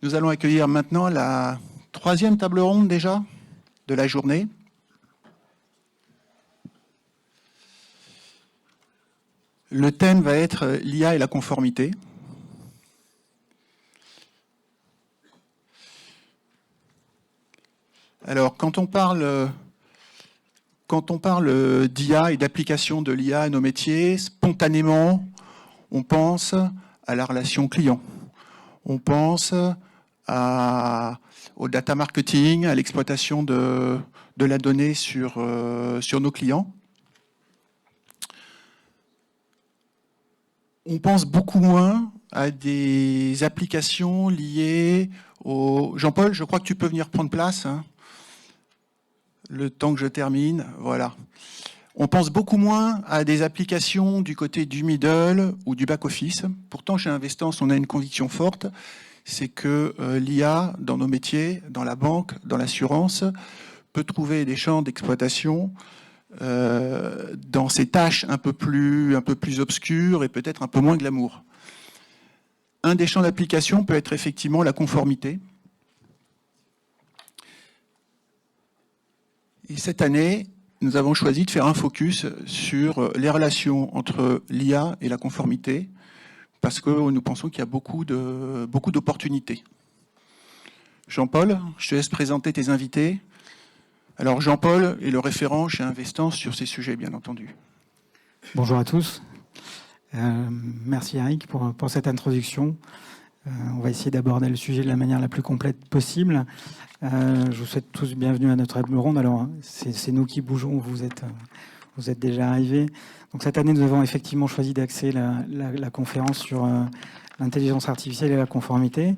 Nous allons accueillir maintenant la troisième table ronde déjà de la journée. Le thème va être l'IA et la conformité. Alors, quand on parle d'IA et d'application de l'IA à nos métiers, spontanément, on pense à la relation client. On pense au data marketing, à l'exploitation de la donnée sur nos clients. On pense beaucoup moins à des applications liées au... Jean-Paul, je crois que tu peux venir prendre place, hein, le temps que je termine. Voilà. On pense beaucoup moins à des applications du côté du middle ou du back-office. Pourtant, chez Investance, on a une conviction forte, c'est que l'IA, dans nos métiers, dans la banque, dans l'assurance, peut trouver des champs d'exploitation dans ces tâches un peu plus obscures et peut-être un peu moins glamour. Un des champs d'application peut être effectivement la conformité. Et cette année, nous avons choisi de faire un focus sur les relations entre l'IA et la conformité, parce que nous pensons qu'il y a beaucoup d'opportunités. Jean-Paul, je te laisse présenter tes invités. Alors Jean-Paul est le référent chez Investance sur ces sujets, bien entendu. Bonjour à tous. Merci Eric pour cette introduction. On va essayer d'aborder le sujet de la manière la plus complète possible. Je vous souhaite tous bienvenue à notre table ronde. Alors, c'est nous qui bougeons, vous êtes déjà arrivés. Donc cette année, nous avons effectivement choisi d'axer la conférence sur l'intelligence artificielle et la conformité.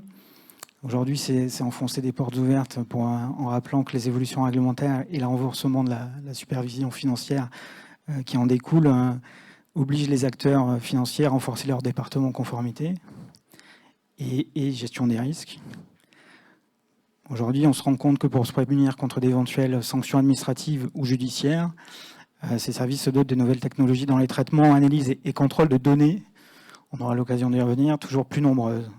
Aujourd'hui, c'est enfoncer des portes ouvertes en rappelant que les évolutions réglementaires et le renforcement de la supervision financière qui en découle obligent les acteurs financiers à renforcer leur département conformité et gestion des risques. Aujourd'hui, on se rend compte que pour se prémunir contre d'éventuelles sanctions administratives ou judiciaires, ces services se dotent de nouvelles technologies dans les traitements, analyses et contrôles de données. On aura l'occasion d'y revenir, toujours plus nombreuses.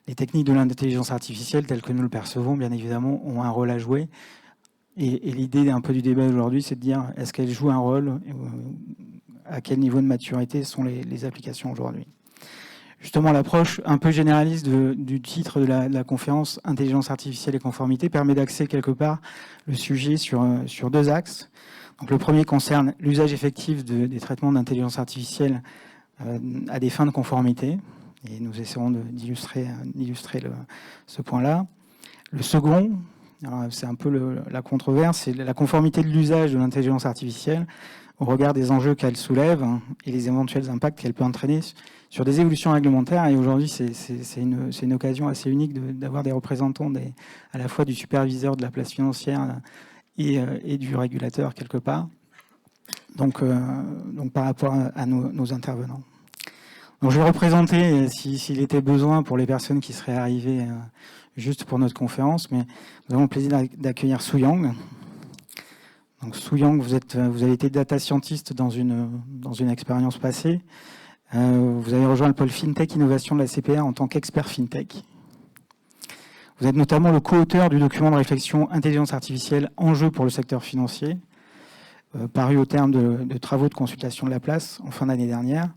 Les techniques de l'intelligence artificielle, telles que nous le percevons, bien évidemment, ont un rôle à jouer. Et l'idée un peu du débat aujourd'hui, c'est de dire, est-ce qu'elles jouent un rôle? À quel niveau de maturité sont les applications aujourd'hui? Justement, l'approche un peu généraliste du titre de la conférence « Intelligence artificielle et conformité » permet d'axer quelque part le sujet sur deux axes. Donc, le premier concerne l'usage effectif des traitements d'intelligence artificielle à des fins de conformité. Et nous essaierons d'illustrer ce point-là. Le second, c'est un peu la controverse, c'est la conformité de l'usage de l'intelligence artificielle au regard des enjeux qu'elle soulève et les éventuels impacts qu'elle peut entraîner sur des évolutions réglementaires. Et aujourd'hui, c'est une occasion assez unique d'avoir des représentants à la fois du superviseur de la place financière et du régulateur quelque part. Donc par rapport à nos intervenants. Donc je vais représenter, s'il était besoin pour les personnes qui seraient arrivées juste pour notre conférence, mais nous avons le plaisir d'accueillir Su Yang. Donc Su Yang, vous avez été data scientist dans une expérience passée. Vous avez rejoint le pôle FinTech Innovation de la CPR en tant qu'expert FinTech. Vous êtes notamment le co-auteur du document de réflexion Intelligence artificielle, enjeux pour le secteur financier, paru au terme de travaux de consultation de la place en fin d'année dernière.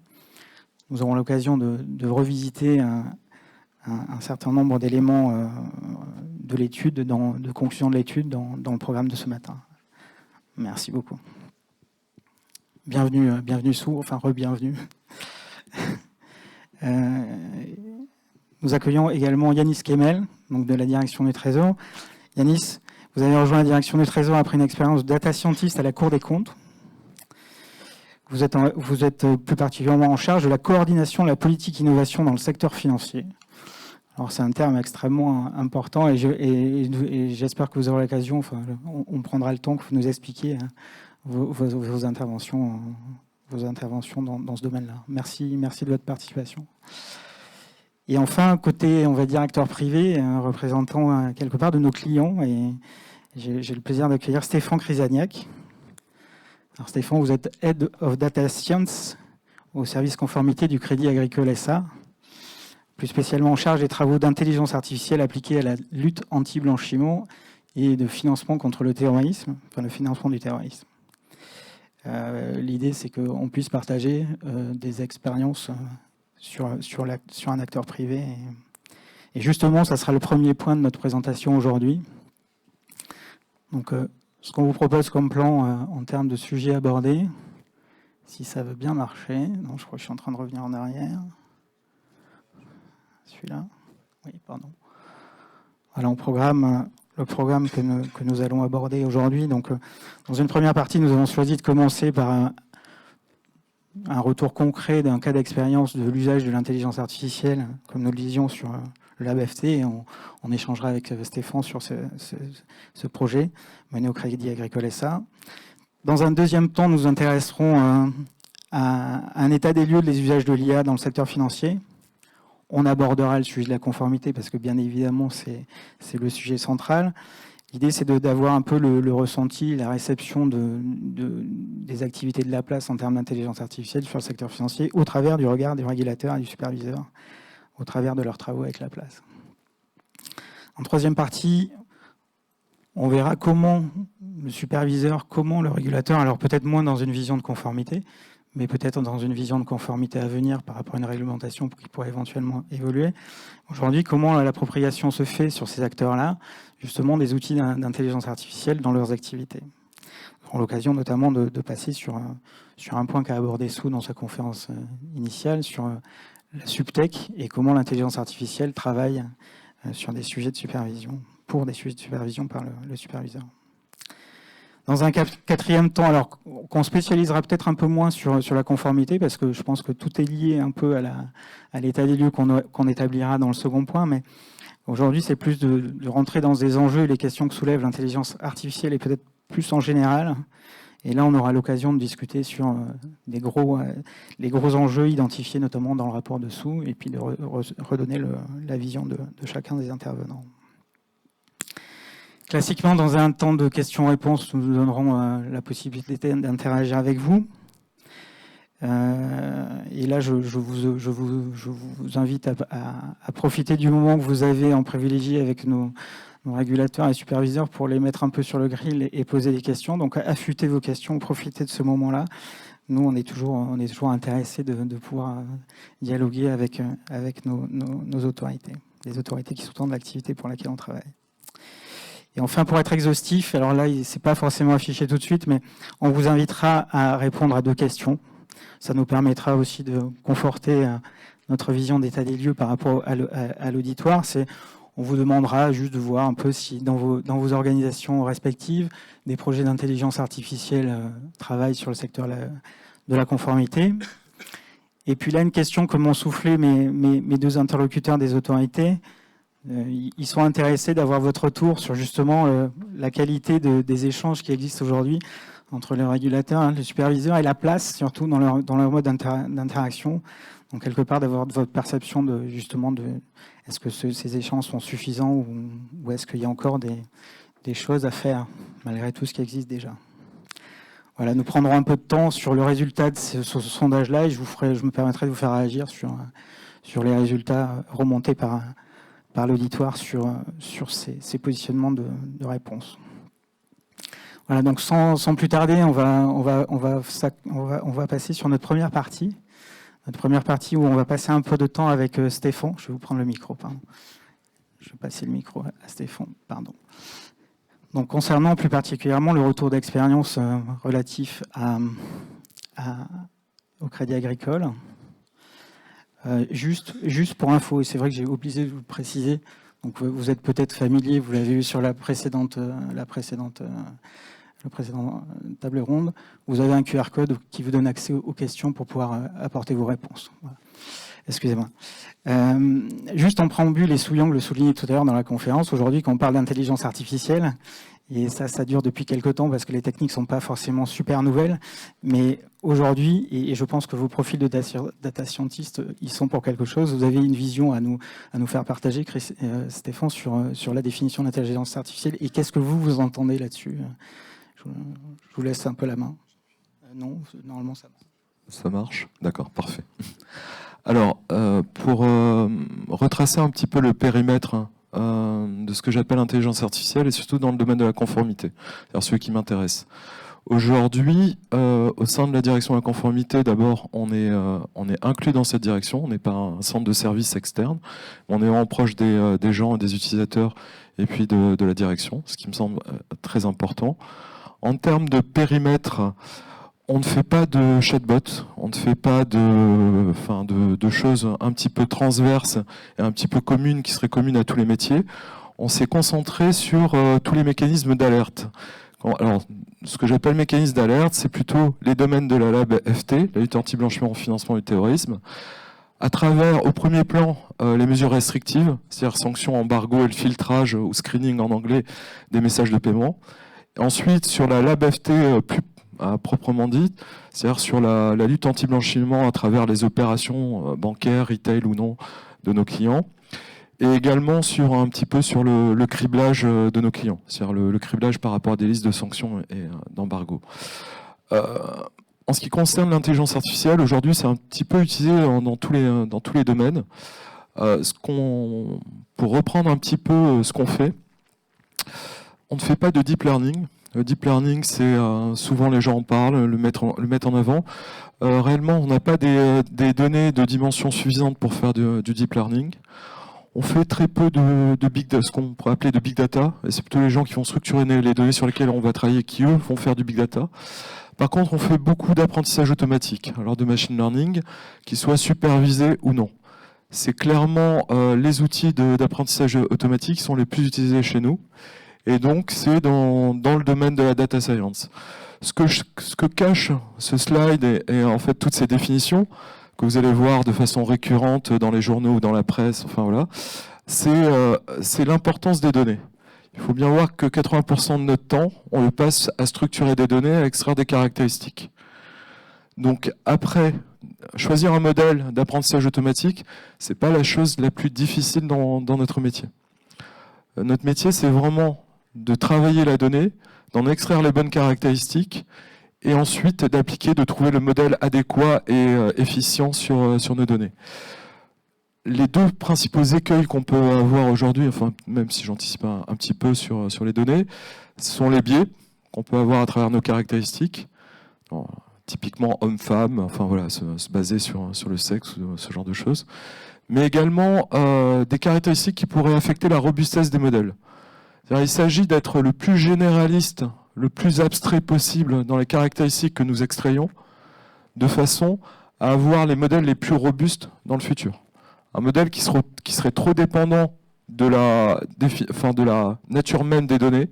Nous aurons l'occasion de revisiter un certain nombre d'éléments de l'étude, de conclusion de l'étude dans le programme de ce matin. Merci beaucoup. Bienvenue sous, enfin re-bienvenue. Nous accueillons également Yanis Kemel, donc de la direction du Trésor. Yanis, vous avez rejoint la direction du Trésor après une expérience de data scientist à la Cour des comptes. Vous êtes plus particulièrement en charge de la coordination de la politique innovation dans le secteur financier. Alors c'est un terme extrêmement important et j'espère que vous aurez l'occasion, on prendra le temps que vous nous expliquiez vos interventions dans ce domaine-là. Merci de votre participation. Et enfin, côté, on va dire, acteur privé, représentant quelque part de nos clients, et j'ai le plaisir d'accueillir Stéphane Chrysaniak. Alors Stéphane, vous êtes Head of Data Science au service conformité du Crédit Agricole SA. plus spécialement en charge des travaux d'intelligence artificielle appliqués à la lutte anti-blanchiment et de financement contre le terrorisme, enfin le financement du terrorisme. L'idée, c'est qu'on puisse partager des expériences sur un acteur privé. Et justement, ça sera le premier point de notre présentation aujourd'hui. Donc, ce qu'on vous propose comme plan en termes de sujets abordés, si ça veut bien marcher. Non, je crois que je suis en train de revenir en arrière. Celui-là. Oui, pardon. Voilà, le programme que nous allons aborder aujourd'hui. Donc, dans une première partie, nous avons choisi de commencer par un retour concret d'un cas d'expérience de l'usage de l'intelligence artificielle, comme nous le disions sur le LabFT, et on échangera avec Stéphane sur ce projet mené au Crédit Agricole SA. Dans un deuxième temps, nous nous intéresserons à un état des lieux des usages de l'IA dans le secteur financier. On abordera le sujet de la conformité parce que bien évidemment c'est le sujet central. L'idée c'est d'avoir un peu le ressenti, la réception des activités de la place en termes d'intelligence artificielle sur le secteur financier au travers du regard des régulateurs et du superviseur, au travers de leurs travaux avec la place. En troisième partie, on verra comment le superviseur, comment le régulateur, alors peut-être moins dans une vision de conformité, mais peut-être dans une vision de conformité à venir par rapport à une réglementation qui pourrait éventuellement évoluer. Aujourd'hui, comment l'appropriation se fait sur ces acteurs-là, justement des outils d'intelligence artificielle dans leurs activités. On aura l'occasion notamment de passer sur un point qu'a abordé Sue dans sa conférence initiale, sur la subtech et comment l'intelligence artificielle travaille sur des sujets de supervision, pour des sujets de supervision par le superviseur. Dans un quatrième temps, alors qu'on spécialisera peut-être un peu moins sur la conformité, parce que je pense que tout est lié un peu à l'état des lieux qu'on établira dans le second point, mais aujourd'hui c'est plus de rentrer dans des enjeux et les questions que soulève l'intelligence artificielle et peut-être plus en général. Et là on aura l'occasion de discuter sur les gros enjeux identifiés notamment dans le rapport dessous, et puis de redonner la vision de chacun des intervenants. Classiquement, dans un temps de questions-réponses, nous donnerons la possibilité d'interagir avec vous. Et là, je vous invite à profiter du moment que vous avez en privilégié avec nos régulateurs et superviseurs pour les mettre un peu sur le grill et poser des questions. Donc, affûtez vos questions, profitez de ce moment-là. Nous, on est toujours intéressés de pouvoir dialoguer avec nos autorités, les autorités qui sous-tendent l'activité pour laquelle on travaille. Et enfin, pour être exhaustif, alors là, c'est pas forcément affiché tout de suite, mais on vous invitera à répondre à 2 questions. Ça nous permettra aussi de conforter notre vision d'état des lieux par rapport à l'auditoire. On vous demandera juste de voir un peu si dans vos organisations respectives, des projets d'intelligence artificielle travaillent sur le secteur de la conformité. Et puis là, une question que m'ont soufflé mes 2 interlocuteurs des autorités. Ils sont intéressés d'avoir votre retour sur justement la qualité des échanges qui existent aujourd'hui entre le régulateur, le superviseur et la place, surtout dans leur mode d'interaction. Donc quelque part d'avoir votre perception est-ce que ces échanges sont suffisants ou est-ce qu'il y a encore des choses à faire malgré tout ce qui existe déjà. Voilà, nous prendrons un peu de temps sur le résultat de ce sondage-là et je me permettrai de vous faire réagir sur les résultats remontés par l'auditoire sur ces positionnements de réponse. Voilà, donc sans plus tarder, on va passer sur notre première partie. Notre première partie où on va passer un peu de temps avec Stéphane. Je vais vous prendre le micro, pardon. Je vais passer le micro à Stéphane, pardon. Donc concernant plus particulièrement le retour d'expérience relatif au Crédit Agricole. Juste pour info, et c'est vrai que j'ai oublié de vous le préciser, donc vous êtes peut-être familier, vous l'avez vu sur la précédente table ronde, vous avez un QR code qui vous donne accès aux questions pour pouvoir apporter vos réponses. Voilà. Excusez-moi. Juste en préambule, et Souliang le soulignait tout à l'heure dans la conférence, aujourd'hui quand on parle d'intelligence artificielle, et ça dure depuis quelques temps parce que les techniques ne sont pas forcément super nouvelles, mais aujourd'hui, et je pense que vos profils de data scientist, ils sont pour quelque chose, vous avez une vision à nous faire partager, Stéphane, sur la définition de l'intelligence artificielle, et qu'est-ce que vous entendez là-dessus? Je vous laisse un peu la main. Non, normalement ça marche. Ça marche? D'accord, parfait. Alors, pour retracer un petit peu le périmètre de ce que j'appelle l'intelligence artificielle, et surtout dans le domaine de la conformité, c'est-à-dire celui qui m'intéresse. Aujourd'hui, au sein de la direction de la conformité, d'abord, on est inclus dans cette direction, on n'est pas un centre de service externe, on est vraiment proche des gens et des utilisateurs, et puis de la direction, ce qui me semble très important. En termes de périmètre, on ne fait pas de chatbot, on ne fait pas de choses un petit peu transverses et un petit peu communes qui seraient communes à tous les métiers. On s'est concentré sur tous les mécanismes d'alerte. Alors, ce que j'appelle mécanisme d'alerte, c'est plutôt les domaines de la lab FT, la lutte anti-blanchiment au financement du terrorisme, à travers, au premier plan, les mesures restrictives, c'est-à-dire sanctions, embargo et le filtrage ou screening en anglais des messages de paiement. Et ensuite, sur la lab FT plus proprement dite, c'est-à-dire sur la lutte anti-blanchiment à travers les opérations bancaires, retail ou non de nos clients, et également un petit peu sur le criblage de nos clients, c'est-à-dire le criblage par rapport à des listes de sanctions et d'embargo. En ce qui concerne l'intelligence artificielle, aujourd'hui, c'est un petit peu utilisé dans tous les domaines. Pour reprendre un petit peu ce qu'on fait, on ne fait pas de deep learning. Le deep learning, c'est souvent les gens en parlent, le mettre en avant. Réellement, on n'a pas des données de dimension suffisante pour faire du deep learning. On fait très peu de big data, ce qu'on pourrait appeler de big data, et c'est plutôt les gens qui vont structurer les données sur lesquelles on va travailler qui, eux, vont faire du big data. Par contre, on fait beaucoup d'apprentissage automatique, alors de machine learning, qui soit supervisé ou non. C'est clairement les outils d'apprentissage automatique qui sont les plus utilisés chez nous. Et donc, c'est dans le domaine de la data science. Ce que cache ce slide et en fait toutes ces définitions que vous allez voir de façon récurrente dans les journaux ou dans la presse, enfin voilà, c'est l'importance des données. Il faut bien voir que 80% de notre temps, on le passe à structurer des données, à extraire des caractéristiques. Donc après, choisir un modèle d'apprentissage automatique, c'est pas la chose la plus difficile dans notre métier. Notre métier, c'est vraiment de travailler la donnée, d'en extraire les bonnes caractéristiques et ensuite d'appliquer, de trouver le modèle adéquat et efficient sur nos données. Les deux principaux écueils qu'on peut avoir aujourd'hui, enfin même si j'anticipe un petit peu sur les données, ce sont les biais qu'on peut avoir à travers nos caractéristiques. Alors, typiquement homme-femme, enfin voilà, se baser sur le sexe ou ce genre de choses. Mais également des caractéristiques qui pourraient affecter la robustesse des modèles. Il s'agit d'être le plus généraliste, le plus abstrait possible dans les caractéristiques que nous extrayons, de façon à avoir les modèles les plus robustes dans le futur. Un modèle qui serait trop dépendant de la nature même des données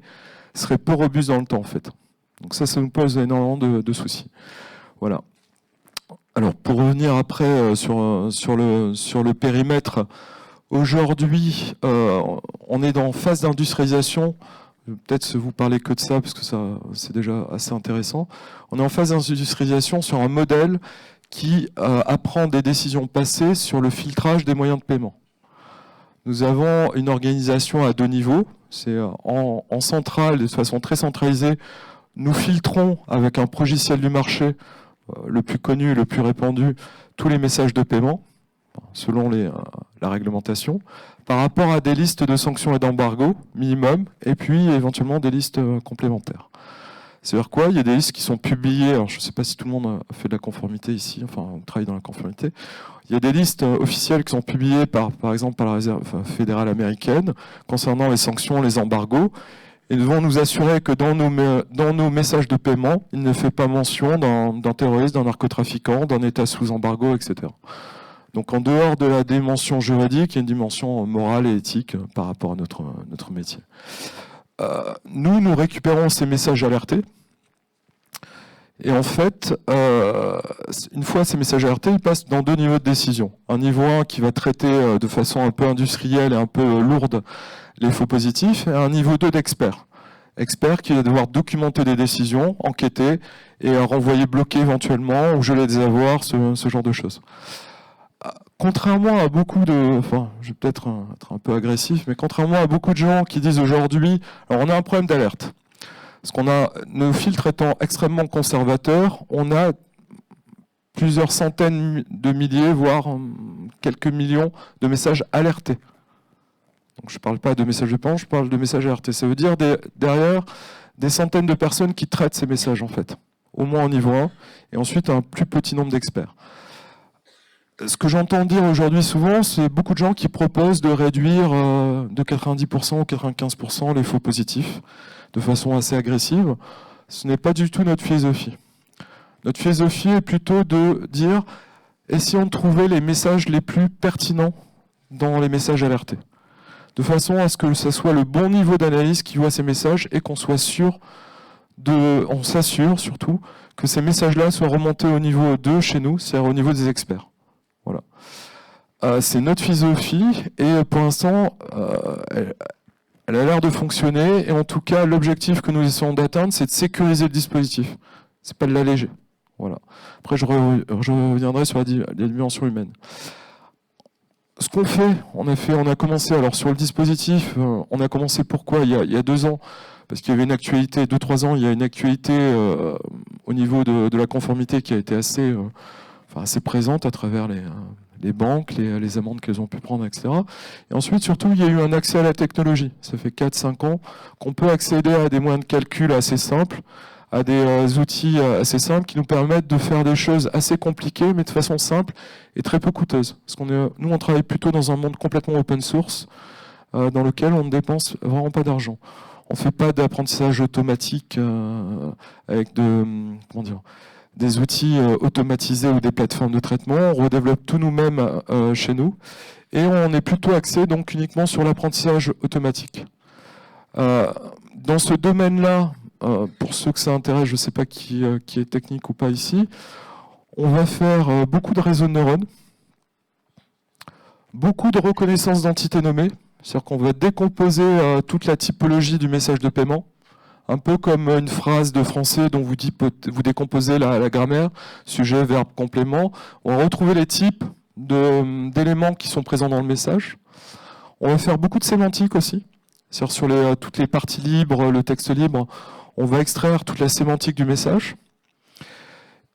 serait peu robuste dans le temps, en fait. Donc ça nous pose énormément de soucis. Voilà. Alors, pour revenir après sur le périmètre, aujourd'hui, on est en phase d'industrialisation. Peut-être vous parler que de ça, parce que ça, c'est déjà assez intéressant. On est en phase d'industrialisation sur un modèle qui apprend des décisions passées sur le filtrage des moyens de paiement. Nous avons une organisation à 2 niveaux. C'est en centrale, de façon très centralisée, nous filtrons avec un logiciel du marché, le plus connu, le plus répandu, tous les messages de paiement, selon la réglementation, par rapport à des listes de sanctions et d'embargo minimum, et puis éventuellement des listes complémentaires. C'est-à-dire quoi? Il y a des listes qui sont publiées, alors je ne sais pas si tout le monde a fait de la conformité ici, enfin on travaille dans la conformité. Il y a des listes officielles qui sont publiées par exemple par la Réserve fédérale américaine concernant les sanctions, les embargos, et nous devons nous assurer que dans nos messages de paiement, il ne fait pas mention d'un terroriste, d'un narcotrafiquant, d'un État sous embargo, etc. Donc en dehors de la dimension juridique, il y a une dimension morale et éthique par rapport à notre métier. Nous récupérons ces messages alertés. Et en fait, une fois ces messages alertés, ils passent dans 2 niveaux de décision. Un niveau 1 qui va traiter de façon un peu industrielle et un peu lourde les faux positifs, et un niveau 2 d'expert. Expert qui va devoir documenter des décisions, enquêter et renvoyer bloquer éventuellement ou geler des avoirs, ce genre de choses. Contrairement à beaucoup je vais peut-être être un peu agressif, mais contrairement à beaucoup de gens qui disent aujourd'hui, alors on a un problème d'alerte. Parce qu'on a nos filtres étant extrêmement conservateurs, on a plusieurs centaines de milliers, voire quelques millions de messages alertés. Donc je ne parle pas de messages de paiement, je parle de messages alertés. Ça veut dire derrière des centaines de personnes qui traitent ces messages, en fait, au moins au niveau 1, et ensuite un plus petit nombre d'experts. Ce que j'entends dire aujourd'hui souvent, c'est beaucoup de gens qui proposent de réduire de 90% ou 95% les faux positifs de façon assez agressive. Ce n'est pas du tout notre philosophie. Notre philosophie est plutôt de dire « et si on trouvait les messages les plus pertinents dans les messages alertés ?» De façon à ce que ce soit le bon niveau d'analyse qui voit ces messages et qu'on soit sûr on s'assure surtout que ces messages-là soient remontés au niveau 2 chez nous, c'est-à-dire au niveau des experts. Voilà. C'est notre philosophie et pour l'instant, elle a l'air de fonctionner et en tout cas, l'objectif que nous essayons d'atteindre, c'est de sécuriser le dispositif. C'est pas de l'alléger. Voilà. Après, je reviendrai sur la dimension humaine. Ce qu'on fait, on a commencé alors sur le dispositif, on a commencé pourquoi il y a 2 ans, parce qu'il y avait une actualité, 2-3 ans, il y a une actualité au niveau de la conformité qui a été assez présente à travers les banques, les amendes qu'elles ont pu prendre, etc. Et ensuite, surtout, il y a eu un accès à la technologie. Ça fait 4-5 ans qu'on peut accéder à des moyens de calcul assez simples, à des outils assez simples qui nous permettent de faire des choses assez compliquées, mais de façon simple et très peu coûteuse. Parce nous, on travaille plutôt dans un monde complètement open source, dans lequel on ne dépense vraiment pas d'argent. On ne fait pas d'apprentissage automatique avec des outils automatisés ou des plateformes de traitement. On redéveloppe tout nous-mêmes chez nous. Et on est plutôt axé donc uniquement sur l'apprentissage automatique. Dans ce domaine-là, pour ceux que ça intéresse, je ne sais pas qui est technique ou pas ici, on va faire beaucoup de réseaux de neurones, beaucoup de reconnaissance d'entités nommées, c'est-à-dire qu'on va décomposer toute la typologie du message de paiement, un peu comme une phrase de français dont vous décomposez la grammaire, sujet, verbe, complément. On va retrouver les types d'éléments qui sont présents dans le message. On va faire beaucoup de sémantique aussi, c'est-à-dire sur toutes les parties libres, le texte libre, on va extraire toute la sémantique du message.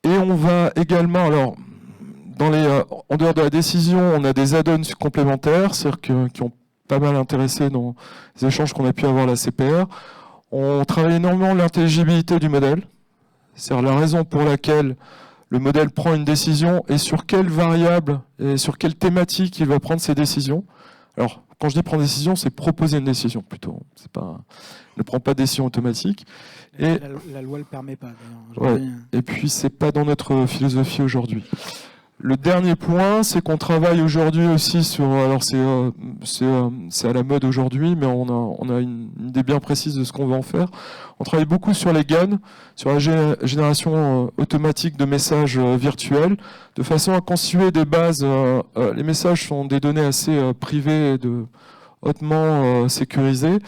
Et on va également, alors, en dehors de la décision, on a des add-ons complémentaires, c'est-à-dire qui ont pas mal intéressé dans les échanges qu'on a pu avoir à la CPR. On travaille énormément l'intelligibilité du modèle, c'est-à-dire la raison pour laquelle le modèle prend une décision et sur quelle variable et sur quelle thématique il va prendre ses décisions. Alors, quand je dis prendre une décision, c'est proposer une décision plutôt. Ne prend pas de décision automatique. Et la loi ne le permet pas. Ouais, et puis, c'est pas dans notre philosophie aujourd'hui. Le dernier point, c'est qu'on travaille aujourd'hui aussi sur... Alors, c'est à la mode aujourd'hui, mais on a une idée bien précise de ce qu'on va en faire. On travaille beaucoup sur les GAN, sur la génération automatique de messages virtuels, de façon à constituer des bases. Les messages sont des données assez privées et hautement sécurisées.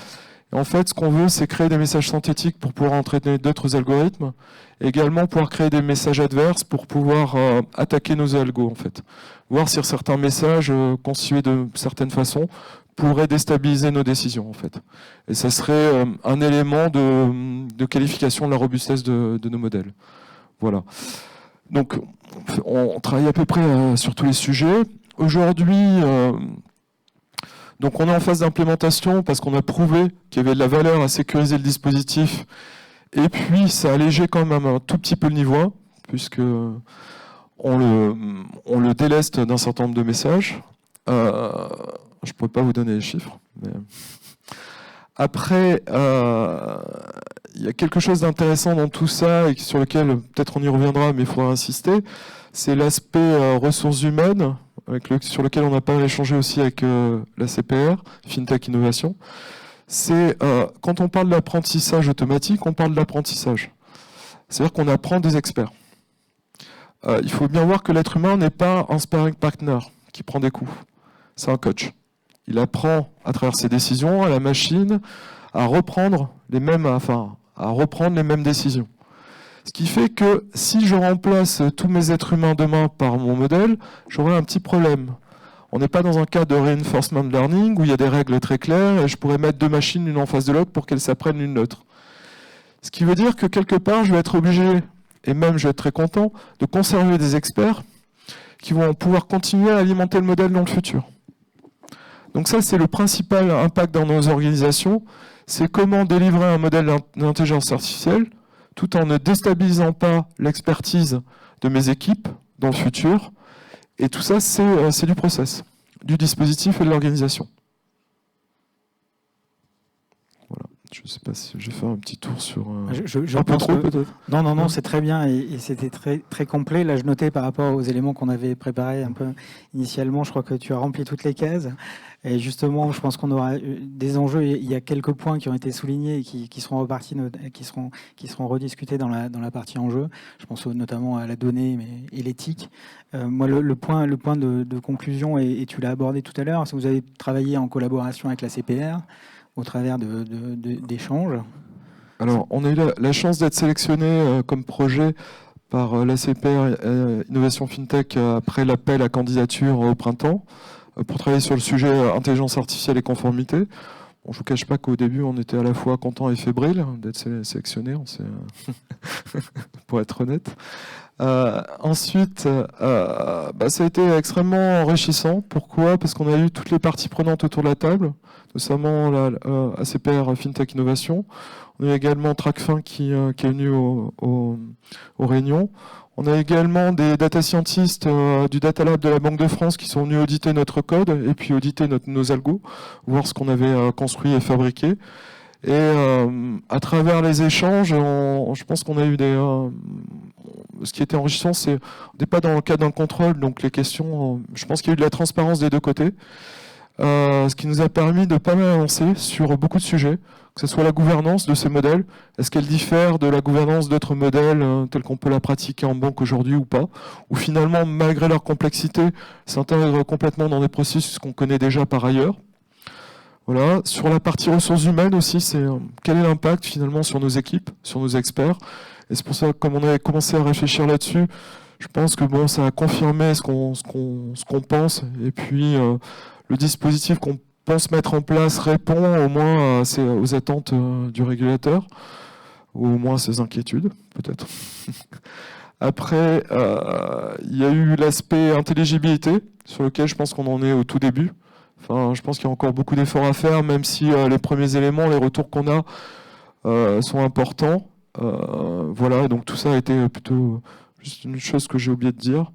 Et en fait, ce qu'on veut, c'est créer des messages synthétiques pour pouvoir entraîner d'autres algorithmes, et également pouvoir créer des messages adverses pour pouvoir attaquer nos algos, en fait. Voir si certains messages constitués de certaines façons pourraient déstabiliser nos décisions, en fait. Et ça serait un élément de qualification de la robustesse de nos modèles. Voilà. Donc, on travaille à peu près sur tous les sujets. Aujourd'hui... Donc on est en phase d'implémentation parce qu'on a prouvé qu'il y avait de la valeur à sécuriser le dispositif et puis ça allégeait quand même un tout petit peu le niveau 1 puisque on le déleste d'un certain nombre de messages. Je ne pourrais pas vous donner les chiffres. Mais... Après, il y a quelque chose d'intéressant dans tout ça et sur lequel peut-être on y reviendra mais il faudra insister, c'est l'aspect ressources humaines. Sur lequel on a pas mal échangé aussi avec la CPR, FinTech Innovation, c'est quand on parle d'apprentissage automatique, on parle d'apprentissage. C'est-à-dire qu'on apprend des experts. Il faut bien voir que l'être humain n'est pas un sparring partner qui prend des coups. C'est un coach. Il apprend à travers ses décisions à la machine à reprendre les mêmes décisions. Ce qui fait que si je remplace tous mes êtres humains demain par mon modèle, j'aurai un petit problème. On n'est pas dans un cas de reinforcement learning où il y a des règles très claires et je pourrais mettre deux machines l'une en face de l'autre pour qu'elles s'apprennent l'une l'autre. Ce qui veut dire que quelque part, je vais être obligé et même je vais être très content, de conserver des experts qui vont pouvoir continuer à alimenter le modèle dans le futur. Donc ça, c'est le principal impact dans nos organisations, c'est comment délivrer un modèle d'intelligence artificielle tout en ne déstabilisant pas l'expertise de mes équipes dans le futur. Et tout ça, c'est du process, du dispositif et de l'organisation. Voilà. Je ne sais pas si je vais faire un petit tour sur... un peu trop, peut-être. Non, c'est très bien et c'était très, très complet. Là, je notais par rapport aux éléments qu'on avait préparés un peu initialement, je crois que tu as rempli toutes les cases. Et justement, je pense qu'on aura des enjeux. Il y a quelques points qui ont été soulignés et qui seront repartis, qui seront rediscutés dans la partie enjeux. Je pense notamment à la donnée et l'éthique. Moi, le point de conclusion, et tu l'as abordé tout à l'heure, c'est que vous avez travaillé en collaboration avec la CPR au travers d'échanges. Alors, on a eu la chance d'être sélectionné comme projet par la CPR Innovation FinTech après l'appel à candidature au printemps pour travailler sur le sujet intelligence artificielle et conformité. Bon, je ne vous cache pas qu'au début, on était à la fois content et fébrile d'être sélectionné, pour être honnête. Ensuite, ça a été extrêmement enrichissant. Pourquoi? Parce qu'on a eu toutes les parties prenantes autour de la table, notamment la ACPR FinTech Innovation. On a également Tracfin qui est venu aux réunions. On a également des data scientists du Data Lab de la Banque de France qui sont venus auditer notre code et puis auditer nos algos, voir ce qu'on avait construit et fabriqué. Et à travers les échanges, je pense qu'on a eu ce qui était enrichissant, c'est on n'est pas dans le cadre d'un contrôle, donc les questions, je pense qu'il y a eu de la transparence des deux côtés, ce qui nous a permis de pas mal avancer sur beaucoup de sujets, que ce soit la gouvernance de ces modèles, est-ce qu'elle diffère de la gouvernance d'autres modèles tels qu'on peut la pratiquer en banque aujourd'hui ou pas, ou finalement, malgré leur complexité, s'intègrent complètement dans des processus qu'on connaît déjà par ailleurs. Voilà. Sur la partie ressources humaines aussi, c'est quel est l'impact finalement sur nos équipes, sur nos experts. Et c'est pour ça que comme on avait commencé à réfléchir là-dessus, je pense que bon, ça a confirmé ce qu'on pense. Et puis le dispositif qu'on pense mettre en place répond au moins aux attentes du régulateur, ou au moins à ses inquiétudes, peut-être. Après, il y a eu l'aspect intelligibilité, sur lequel je pense qu'on en est au tout début. Enfin, je pense qu'il y a encore beaucoup d'efforts à faire, même si les premiers éléments, les retours qu'on a sont importants. Voilà, donc tout ça a été plutôt juste une chose que j'ai oublié de dire.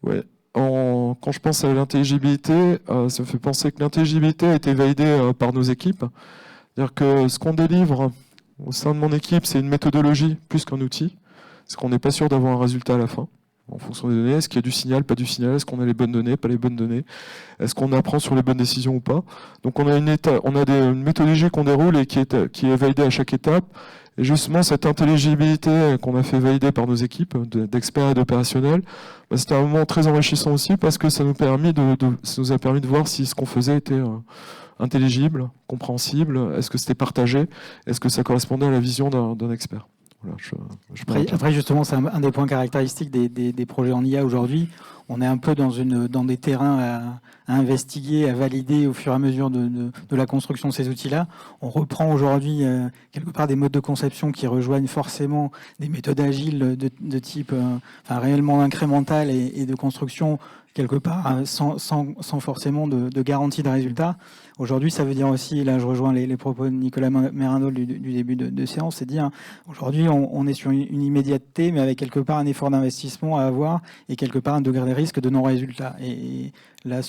Ouais. Quand je pense à l'intelligibilité, ça me fait penser que l'intelligibilité a été validée par nos équipes. C'est-à-dire que ce qu'on délivre au sein de mon équipe, c'est une méthodologie plus qu'un outil. Parce qu'on n'est pas sûr d'avoir un résultat à la fin. En fonction des données, est-ce qu'il y a du signal, pas du signal, est-ce qu'on a les bonnes données, pas les bonnes données, est-ce qu'on apprend sur les bonnes décisions ou pas. Donc on a une méthodologie qu'on déroule et qui est validée à chaque étape. Et justement, cette intelligibilité qu'on a fait valider par nos équipes d'experts et d'opérationnels, c'était un moment très enrichissant aussi parce que ça nous a permis de voir si ce qu'on faisait était intelligible, compréhensible, est-ce que c'était partagé, est-ce que ça correspondait à la vision d'un expert. Voilà, après, justement, c'est un des points caractéristiques des projets en IA aujourd'hui. On est un peu dans des terrains à investiguer, à valider au fur et à mesure de la construction de ces outils-là. On reprend aujourd'hui quelque part des modes de conception qui rejoignent forcément des méthodes agiles de type réellement incrémental et de construction quelque part sans forcément de garantie de résultat. Aujourd'hui, ça veut dire aussi, là je rejoins les propos de Nicolas Mérindol du début de séance, c'est dire aujourd'hui on est sur une immédiateté, mais avec quelque part un effort d'investissement à avoir et quelque part un degré de risque de non-résultat. Et là,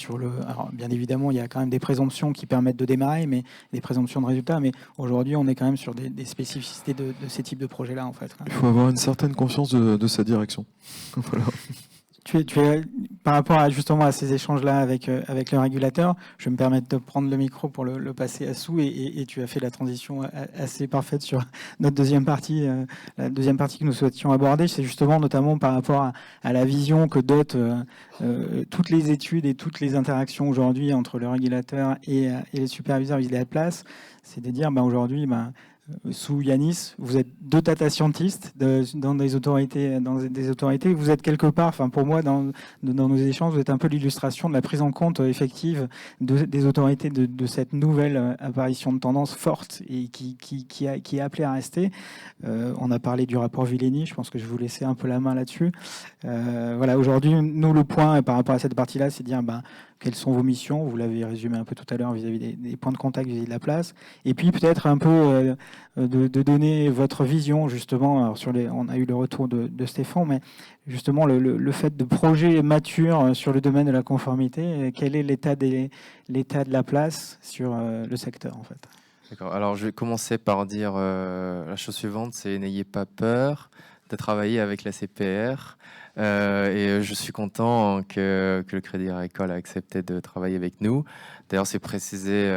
alors bien évidemment, il y a quand même des présomptions qui permettent de démarrer, mais des présomptions de résultats. Mais aujourd'hui, on est quand même sur des spécificités de ces types de projets-là, en fait. Il faut avoir une certaine confiance de sa direction. Voilà. Tu es, par rapport justement à ces échanges-là avec le régulateur, je vais me permettre de prendre le micro pour le passer à Sou et tu as fait la transition assez parfaite sur notre deuxième partie. La deuxième partie que nous souhaitions aborder, c'est justement notamment par rapport à la vision que dotent toutes les études et toutes les interactions aujourd'hui entre le régulateur et les superviseurs vis-à-vis de la place. C'est de dire aujourd'hui, sous Yanis, vous êtes 2 data scientists dans des autorités. Vous êtes quelque part, enfin pour moi, dans nos échanges, vous êtes un peu l'illustration de la prise en compte effective des autorités de cette nouvelle apparition de tendance forte et qui est appelée à rester. On a parlé du rapport Villeni, je pense que je vais vous laisser un peu la main là-dessus. Voilà, aujourd'hui, nous, le point par rapport à cette partie-là, c'est de dire quelles sont vos missions. Vous l'avez résumé un peu tout à l'heure vis-à-vis des points de contact vis-à-vis de la place. Et puis peut-être un peu de donner votre vision, justement. Alors on a eu le retour de Stéphane, mais justement, le fait de projets matures sur le domaine de la conformité, quel est l'état de la place sur le secteur, en fait? D'accord. Alors, je vais commencer par dire la chose suivante, c'est n'ayez pas peur de travailler avec la CPR. Et je suis content que le Crédit Agricole a accepté de travailler avec nous. D'ailleurs, c'est précisé,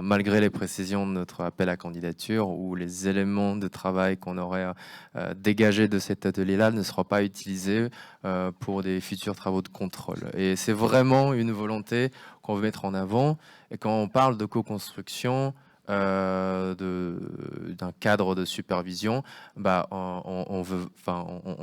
malgré les précisions de notre appel à candidature, où les éléments de travail qu'on aurait dégagés de cet atelier-là ne seront pas utilisés pour des futurs travaux de contrôle. Et c'est vraiment une volonté qu'on veut mettre en avant. Et quand on parle de co-construction, d'un cadre de supervision, on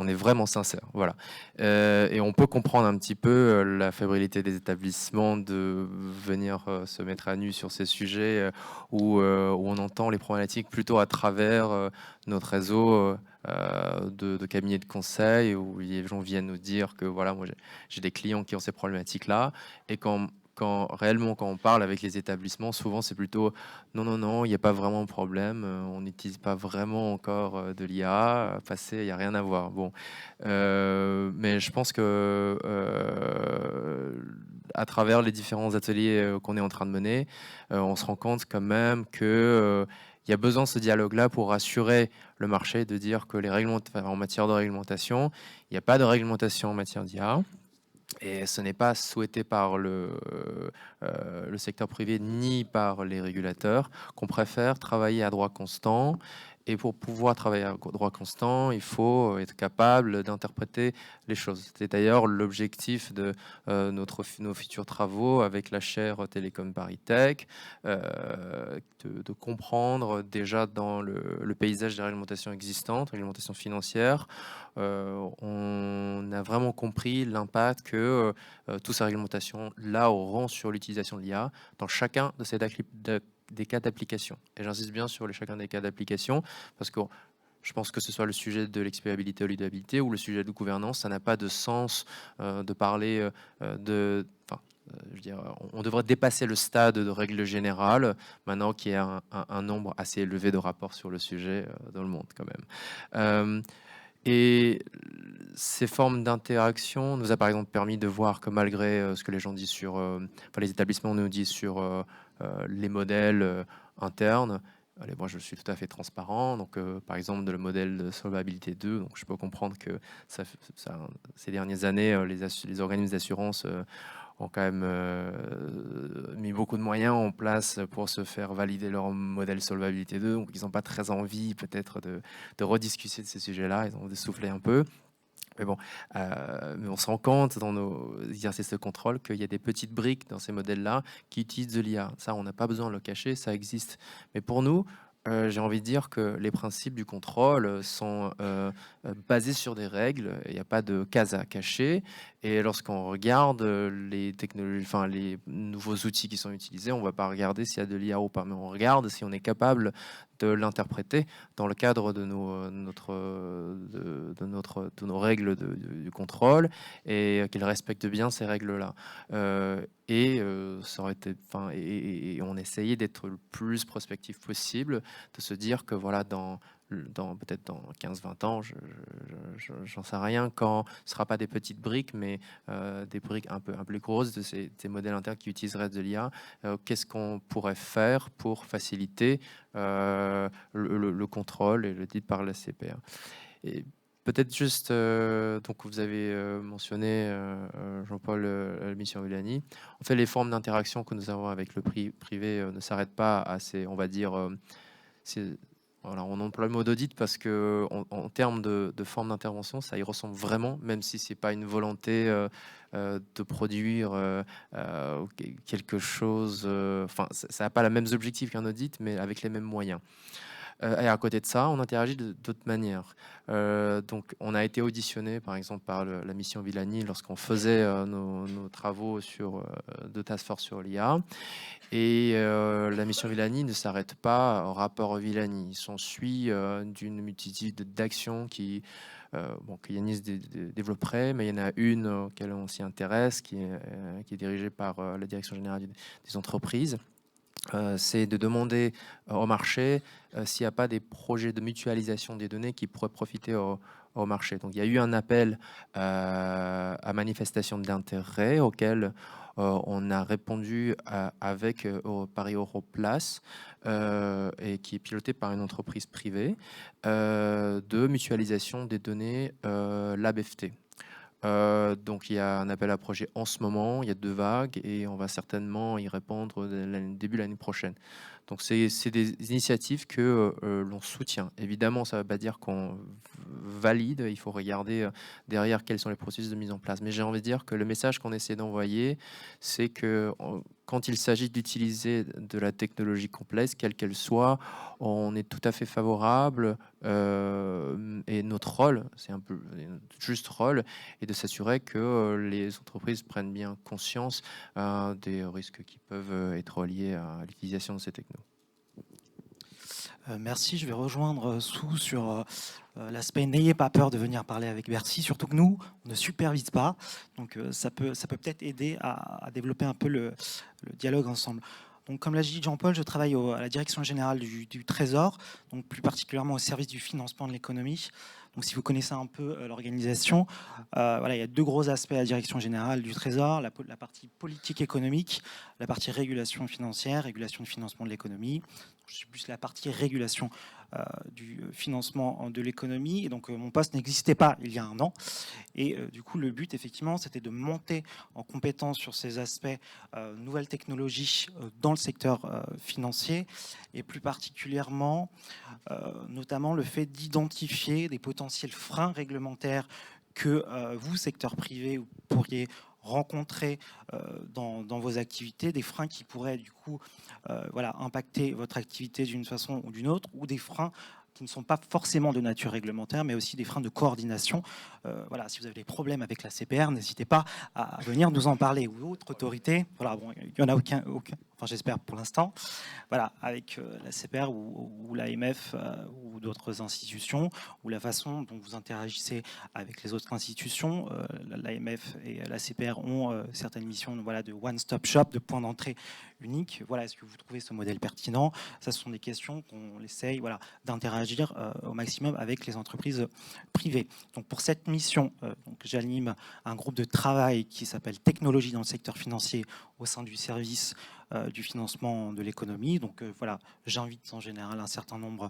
est vraiment sincère, voilà. Et on peut comprendre un petit peu la fébrilité des établissements de venir se mettre à nu sur ces sujets où on entend les problématiques plutôt à travers notre réseau de cabinets de conseil, où les gens viennent nous dire que voilà, moi j'ai des clients qui ont ces problématiques-là, et quand on parle avec les établissements, souvent c'est plutôt non, il n'y a pas vraiment de problème, on n'utilise pas vraiment encore de l'IA, passé, il n'y a rien à voir. Bon, mais je pense que à travers les différents ateliers qu'on est en train de mener, on se rend compte quand même que il y a besoin de ce dialogue-là pour rassurer le marché, de dire que en matière de réglementation, il n'y a pas de réglementation en matière d'IA. Et ce n'est pas souhaité par le secteur privé ni par les régulateurs, qu'on préfère travailler à droit constant. Et pour pouvoir travailler à droit constant, il faut être capable d'interpréter les choses. C'est d'ailleurs l'objectif de nos futurs travaux avec la chaire Télécom ParisTech, de comprendre déjà dans le paysage des réglementations existantes, réglementations financières, on a vraiment compris l'impact que toutes ces réglementations-là auront sur l'utilisation de l'IA dans chacun de ces des cas d'application. Et j'insiste bien sur chacun des cas d'application, parce que je pense que ce soit le sujet de l'expériabilité ou l'idabilité ou le sujet de gouvernance, ça n'a pas de sens de parler de... je veux dire, on devrait dépasser le stade de règle générale, maintenant qu'il y a un nombre assez élevé de rapports sur le sujet dans le monde quand même. Et ces formes d'interaction nous a par exemple permis de voir que malgré ce que les gens disent sur, les établissements nous disent sur les modèles internes, allez, moi je suis tout à fait transparent. Donc par exemple le modèle de solvabilité 2, donc je peux comprendre que ces dernières années les organismes d'assurance ont quand même mis beaucoup de moyens en place pour se faire valider leur modèle solvabilité 2. Donc, ils n'ont pas très envie peut-être de rediscuter de ces sujets-là. Ils ont soufflé un peu. Mais bon, mais on se rend compte dans nos exercices de contrôle qu'il y a des petites briques dans ces modèles-là qui utilisent de l'IA. Ça, on n'a pas besoin de le cacher, ça existe. Mais pour nous, j'ai envie de dire que les principes du contrôle sont basés sur des règles. Il n'y a pas de case à cacher. Et lorsqu'on regarde les technologies, les nouveaux outils qui sont utilisés, on ne va pas regarder s'il y a de l'IA ou pas, mais on regarde si on est capable de l'interpréter dans le cadre de nos règles du contrôle, et qu'il respecte bien ces règles-là. Ça aurait été, et on essayait d'être le plus prospectif possible, de se dire que voilà, peut-être dans 15-20 ans, j'en sais rien, quand ce ne sera pas des petites briques, mais des briques un peu plus grosses de ces modèles internes qui utiliseraient de l'IA, qu'est-ce qu'on pourrait faire pour faciliter le contrôle et le dit par la CPR. Et peut-être juste, donc vous avez mentionné, Jean-Paul, la mission Villeni. En fait, les formes d'interaction que nous avons avec le privé ne s'arrêtent pas à ces, on va dire, voilà, on emploie le mot d'audit parce que en termes de forme d'intervention, ça y ressemble vraiment, même si c'est pas une volonté de produire quelque chose. Ça n'a pas les mêmes objectifs qu'un audit, mais avec les mêmes moyens. Et à côté de ça, on interagit d'autres manières. Donc, on a été auditionné, par exemple, par la mission Villani lorsqu'on faisait nos travaux de Task Force sur l'IA. Et la mission Villani ne s'arrête pas au rapport Villani. Il s'ensuit d'une multitude d'actions que Yanis développerait, mais il y en a une auquel on s'y intéresse, qui est dirigée par la Direction générale des entreprises. C'est de demander au marché s'il n'y a pas des projets de mutualisation des données qui pourraient profiter au marché. Donc il y a eu un appel à manifestation d'intérêt auquel on a répondu avec Paris Europlace et qui est piloté par une entreprise privée de mutualisation des données LabFT. Donc il y a un appel à projet en ce moment, il y a 2 vagues et on va certainement y répondre début de l'année prochaine. Donc c'est des initiatives que l'on soutient. Évidemment, ça ne veut pas dire qu'on valide, il faut regarder derrière quels sont les processus de mise en place. Mais j'ai envie de dire que le message qu'on essaie d'envoyer, c'est que quand il s'agit d'utiliser de la technologie complexe, quelle qu'elle soit, on est tout à fait favorable et notre rôle, c'est un peu notre juste rôle, est de s'assurer que les entreprises prennent bien conscience des risques qui peuvent être liés à l'utilisation de ces technos. Merci, je vais rejoindre Sou sur l'aspect n'ayez pas peur de venir parler avec Bercy, surtout que nous, on ne supervise pas, donc ça peut peut-être aider à développer un peu le dialogue ensemble. Donc, comme l'a dit Jean-Paul, je travaille à la Direction générale du Trésor, donc plus particulièrement au service du financement de l'économie. Donc, si vous connaissez un peu l'organisation, voilà, il y a 2 gros aspects à la Direction générale du Trésor, la partie politique économique, la partie régulation financière, régulation du financement de l'économie. Je suis plus la partie régulation du financement de l'économie. Et donc, mon poste n'existait pas il y a 1 an. Et du coup, le but, effectivement, c'était de monter en compétence sur ces aspects nouvelles technologies dans le secteur financier et plus particulièrement, notamment le fait d'identifier des potentiels freins réglementaires que vous, secteur privé, vous pourriez rencontrer dans vos activités, des freins qui pourraient du coup voilà, impacter votre activité d'une façon ou d'une autre, ou des freins qui ne sont pas forcément de nature réglementaire, mais aussi des freins de coordination. Voilà, si vous avez des problèmes avec la CPR, n'hésitez pas à venir nous en parler, ou autre autorité. Voilà, bon, il n'y en a aucun, enfin j'espère pour l'instant. Voilà, avec la CPR ou l'AMF ou d'autres institutions, ou la façon dont vous interagissez avec les autres institutions. L'AMF et la CPR ont certaines missions, voilà, de one-stop shop, de point d'entrée unique. Voilà, est-ce que vous trouvez ce modèle pertinent? Ça, ce sont des questions qu'on essaye, voilà, d'interagir au maximum avec les entreprises privées. Donc pour cette mission, j'anime un groupe de travail qui s'appelle Technologie dans le secteur financier au sein du service du financement de l'économie. Donc voilà, j'invite en général un certain nombre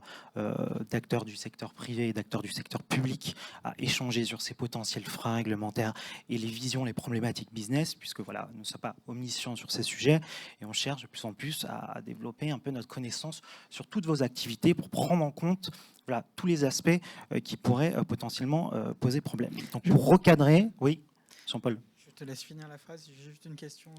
d'acteurs du secteur privé et d'acteurs du secteur public à échanger sur ces potentiels freins réglementaires et les visions, les problématiques business, puisque voilà, nous ne sommes pas omniscients sur ces sujets et on cherche de plus en plus à développer un peu notre connaissance sur toutes vos activités pour prendre en compte, voilà, tous les aspects qui pourraient potentiellement poser problème. Donc pour recadrer, oui, Jean-Paul. Je te laisse finir la phrase. J'ai juste une question.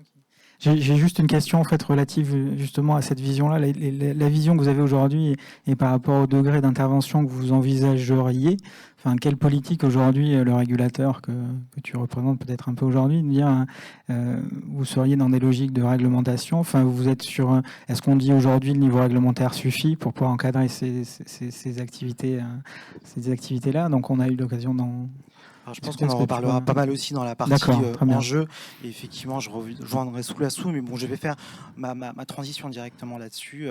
J'ai juste une question en fait relative justement à cette vision-là, la vision que vous avez aujourd'hui et par rapport au degré d'intervention que vous envisageriez. Enfin, quelle politique aujourd'hui le régulateur que tu représentes peut-être un peu aujourd'hui, de dire vous seriez dans des logiques de réglementation. Enfin, vous êtes sur. Est-ce qu'on dit aujourd'hui le niveau réglementaire suffit pour pouvoir encadrer ces activités-là? Donc, on a eu l'occasion d'en. Alors, je pense qu'on en reparlera pas mal aussi dans la partie enjeu. Et effectivement, je rejoindrai sous, mais bon, je vais faire ma transition directement là-dessus.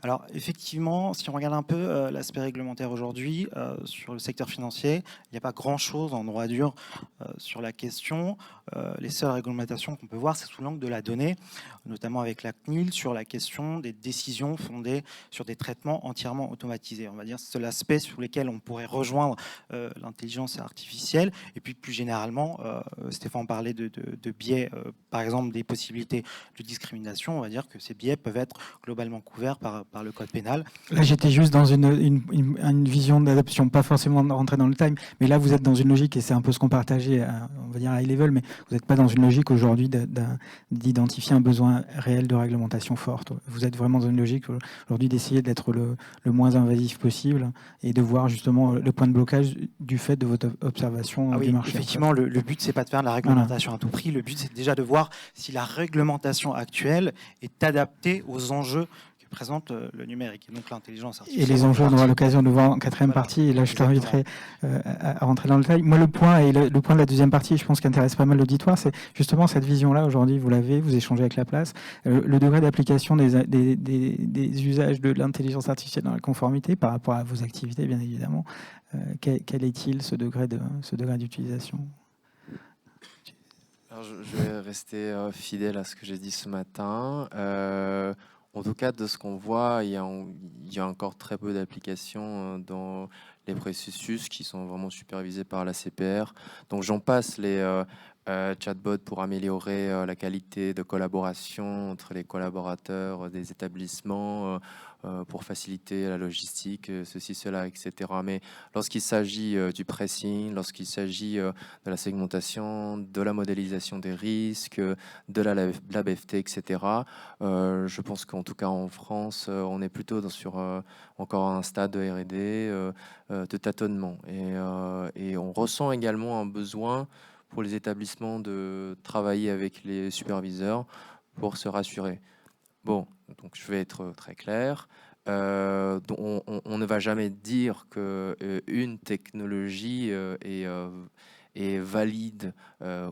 Alors, effectivement, si on regarde un peu l'aspect réglementaire aujourd'hui sur le secteur financier, il n'y a pas grand-chose en droit dur sur la question. Les seules réglementations qu'on peut voir, c'est sous l'angle de la donnée, notamment avec la CNIL, sur la question des décisions fondées sur des traitements entièrement automatisés. On va dire que c'est l'aspect sur lequel on pourrait rejoindre l'intelligence artificielle artificielle. Et puis plus généralement, Stéphane parlait de biais, par exemple des possibilités de discrimination. On va dire que ces biais peuvent être globalement couverts par le code pénal. Là, j'étais juste dans une vision d'adoption, pas forcément rentrer dans le time, mais là, vous êtes dans une logique, et c'est un peu ce qu'on partageait, on va dire à high level, mais vous n'êtes pas dans une logique aujourd'hui d'identifier un besoin réel de réglementation forte. Vous êtes vraiment dans une logique aujourd'hui d'essayer d'être le moins invasif possible et de voir justement le point de blocage du fait de votre observation du marché. Effectivement, le but, c'est pas de faire de la réglementation à tout prix. Le but, c'est déjà de voir si la réglementation actuelle est adaptée aux enjeux que présente le numérique, et donc l'intelligence artificielle. Et les enjeux, on aura l'occasion de voir en quatrième partie, et là je t'inviterai à rentrer dans le détail. Moi, le point de la deuxième partie, je pense qui intéresse pas mal l'auditoire, c'est justement cette vision-là. Aujourd'hui, vous l'avez, vous échangez avec la place. Le degré d'application des usages de l'intelligence artificielle dans la conformité par rapport à vos activités, bien évidemment. Quel est-il, ce degré d'utilisation ? Alors, je vais rester fidèle à ce que j'ai dit ce matin. En tout cas, de ce qu'on voit, il y a encore très peu d'applications dans les processus qui sont vraiment supervisés par la CPR. Donc j'en passe les chatbots pour améliorer la qualité de collaboration entre les collaborateurs des établissements, pour faciliter la logistique, ceci, cela, etc. Mais lorsqu'il s'agit du pricing, lorsqu'il s'agit de la segmentation, de la modélisation des risques, de la BFT, etc., je pense qu'en tout cas en France, on est plutôt sur encore un stade de R&D, de tâtonnement. Et on ressent également un besoin pour les établissements de travailler avec les superviseurs pour se rassurer. Bon, donc je vais être très clair. On ne va jamais dire qu'une technologie est valide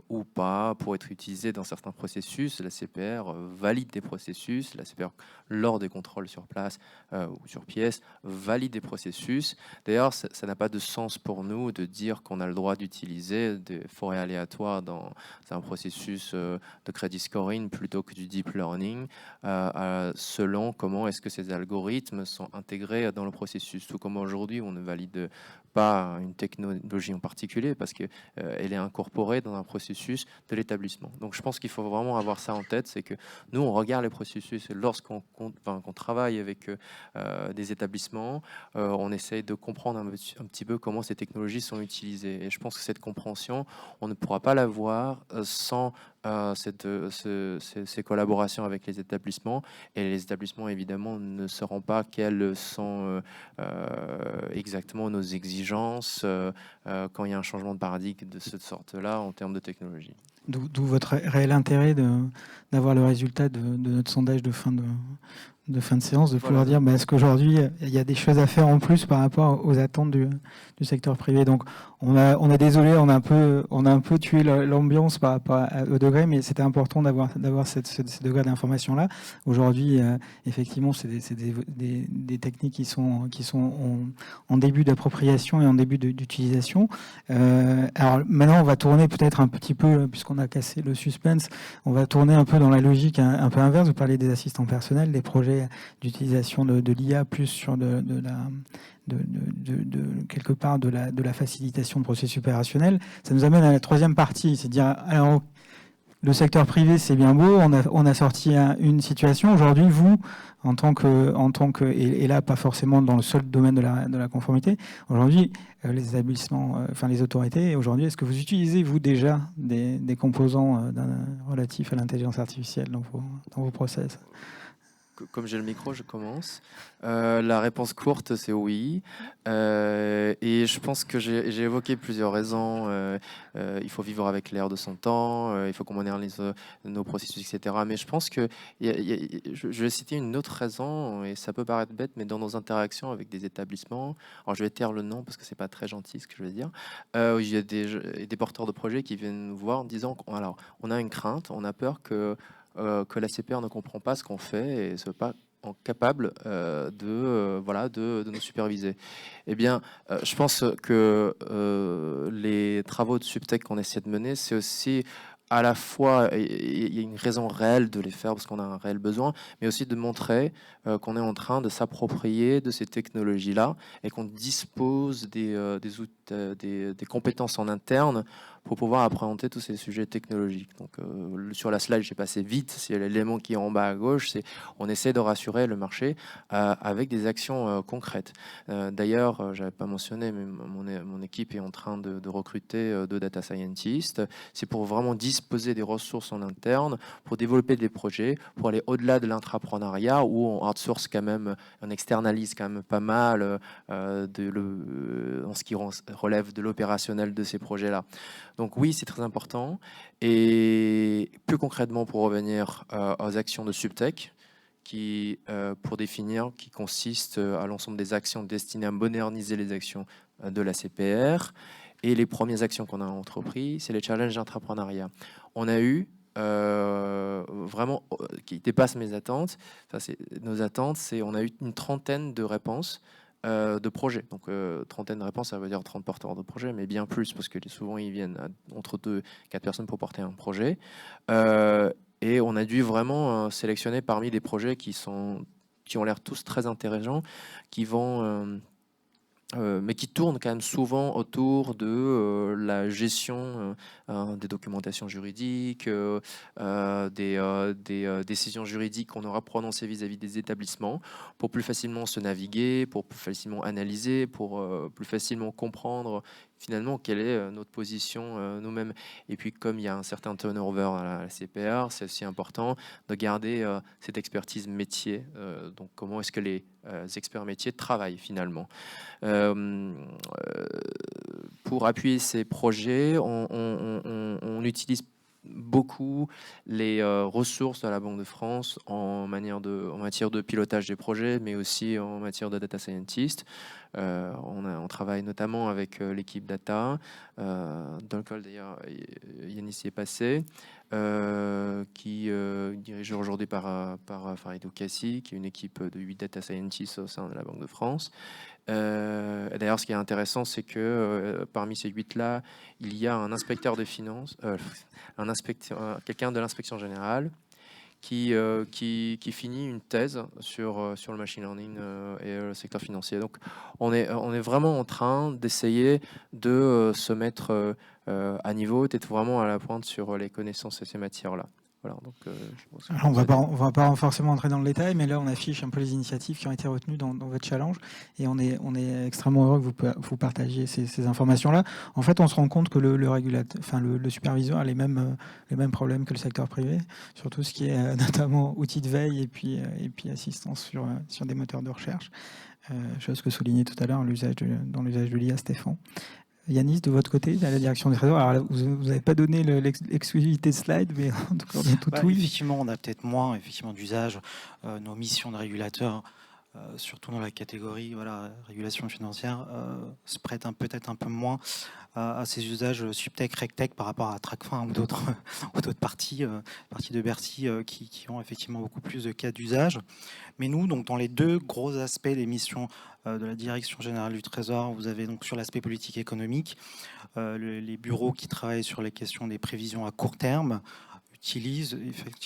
ou pas pour être utilisée dans certains processus. La CPR valide des processus. La CPR, lors des contrôles sur place ou sur pièce, valide des processus. D'ailleurs, ça n'a pas de sens pour nous de dire qu'on a le droit d'utiliser des forêts aléatoires dans un processus de credit scoring plutôt que du deep learning, selon comment est-ce que ces algorithmes sont intégrés dans le processus. Tout comme aujourd'hui, on ne valide pas une technologie en particulier parce qu'elle est incorporée dans un processus de l'établissement. Donc je pense qu'il faut vraiment avoir ça en tête, c'est que nous, on regarde les processus et lorsqu'on travaille avec des établissements, on essaye de comprendre un petit peu comment ces technologies sont utilisées. Et je pense que cette compréhension, on ne pourra pas l'avoir sans ces collaborations avec les établissements, et les établissements évidemment ne sauront pas quelles sont exactement nos exigences quand il y a un changement de paradigme de cette sorte-là en termes de technologie. D'où votre réel intérêt d'avoir le résultat de notre sondage de fin de séance, de pouvoir dire est-ce qu'aujourd'hui il y a des choses à faire en plus par rapport aux attentes du secteur privé. Donc on a désolé, on a un peu tué l'ambiance par rapport au degré, mais c'était important d'avoir ce degré d'information là. Aujourd'hui, effectivement, c'est des techniques qui sont en début d'appropriation et en début d'utilisation. Alors maintenant, on va tourner peut-être un petit peu, puisqu'on a cassé le suspense, on va tourner un peu dans la logique un peu inverse. Vous parlez des assistants personnels, des projets d'utilisation de l'IA plus sur quelque part de la facilitation de processus opérationnels. Ça nous amène à la troisième partie, c'est de dire alors le secteur privé c'est bien beau, on a sorti une situation. Aujourd'hui, vous en tant que et là pas forcément dans le seul domaine de la conformité. Aujourd'hui, les établissements, les autorités. Aujourd'hui, est-ce que vous utilisez vous déjà des composants relatifs à l'intelligence artificielle dans vos process? Comme j'ai le micro, je commence. La réponse courte, c'est oui. Et je pense que j'ai évoqué plusieurs raisons. Il faut vivre avec l'air de son temps, il faut qu'on modernise nos processus, etc. Mais je pense que je vais citer une autre raison, et ça peut paraître bête, mais dans nos interactions avec des établissements, alors je vais taire le nom parce que c'est pas très gentil ce que je vais dire, il y a des porteurs de projets qui viennent nous voir en disant alors, on a une crainte, on a peur que la CPR ne comprend pas ce qu'on fait et ne soit pas capable de nous superviser. Eh bien, je pense que les travaux de Subtech qu'on essaie de mener, c'est aussi à la fois, il y a une raison réelle de les faire parce qu'on a un réel besoin, mais aussi de montrer qu'on est en train de s'approprier de ces technologies-là et qu'on dispose des compétences en interne pour pouvoir appréhender tous ces sujets technologiques. Donc, sur la slide, j'ai passé vite, c'est l'élément qui est en bas à gauche, c'est on essaie de rassurer le marché avec des actions concrètes. D'ailleurs, j'avais pas mentionné, mais mon équipe est en train de recruter 2 data scientists. C'est pour vraiment disposer des ressources en interne, pour développer des projets, pour aller au-delà de l'intrapreneuriat où on outsource quand même, on externalise quand même pas mal en ce qui relève de l'opérationnel de ces projets-là. Donc oui, c'est très important. Et plus concrètement, pour revenir aux actions de Subtech, pour définir, qui consiste à l'ensemble des actions destinées à moderniser les actions de la CPR. Et les premières actions qu'on a entreprises, c'est les challenges d'entrepreneuriat. On a eu vraiment, qui dépassent mes attentes, nos attentes, on a eu une trentaine de réponses de projets. Donc, trentaine de réponses, ça veut dire 30 porteurs de projets, mais bien plus, parce que souvent, ils viennent entre 2-4 personnes pour porter un projet. Et on a dû vraiment sélectionner parmi des projets qui ont l'air tous très intéressants, mais qui tournent quand même souvent autour de la gestion des documentations juridiques, des décisions juridiques qu'on aura prononcées vis-à-vis des établissements, pour plus facilement se naviguer, pour plus facilement analyser, pour plus facilement comprendre finalement quelle est notre position nous-mêmes. Et puis comme il y a un certain turnover à la CPR, c'est aussi important de garder cette expertise métier. Donc comment est-ce que les experts métiers travaillent finalement. Pour appuyer ces projets, on utilise beaucoup les ressources de la Banque de France en matière de pilotage des projets, mais aussi en matière de data scientist. On travaille notamment avec l'équipe data, dans lequel d'ailleurs Yanis y est passé, qui est dirigée aujourd'hui par Farid Oukassi, qui est une équipe de 8 data scientists au sein de la Banque de France. D'ailleurs, ce qui est intéressant, c'est que parmi ces 8-là, il y a un inspecteur des finances, quelqu'un de l'inspection générale, qui finit une thèse sur le machine learning et le secteur financier. Donc, on est vraiment en train d'essayer de se mettre à niveau, d'être vraiment à la pointe sur les connaissances et ces matières-là. Voilà, donc, je pense que Alors, on va pas forcément entrer dans le détail, mais là, on affiche un peu les initiatives qui ont été retenues dans votre challenge. Et on est extrêmement heureux que vous partagiez ces informations-là. En fait, on se rend compte que le régulateur, le superviseur a les mêmes problèmes que le secteur privé, sur tout ce qui est notamment outils de veille et puis assistance sur des moteurs de recherche. Chose que soulignait tout à l'heure dans l'usage de l'IA, Stéphane. Yanis, de votre côté, à la direction des trésors, alors là, vous n'avez pas donné l'exclusivité slide, mais en tout cas, on est tout oui. Effectivement, on a peut-être moins d'usage. Nos missions de régulateur, surtout dans la catégorie régulation financière, se prêtent peut-être un peu moins à ces usages Subtech, RegTech par rapport à Tracfin ou d'autres parties de Bercy qui ont effectivement beaucoup plus de cas d'usage. Mais nous, donc, dans les deux gros aspects des missions de la Direction générale du Trésor, vous avez donc sur l'aspect politique économique, les bureaux qui travaillent sur les questions des prévisions à court terme,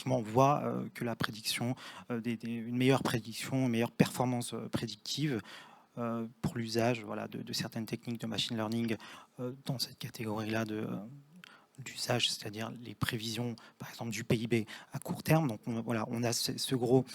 on voit que la prédiction, une meilleure prédiction, une meilleure performance prédictive pour l'usage de certaines techniques de machine learning dans cette catégorie-là d'usage, c'est-à-dire les prévisions, par exemple, du PIB à court terme. Donc, on a ce gros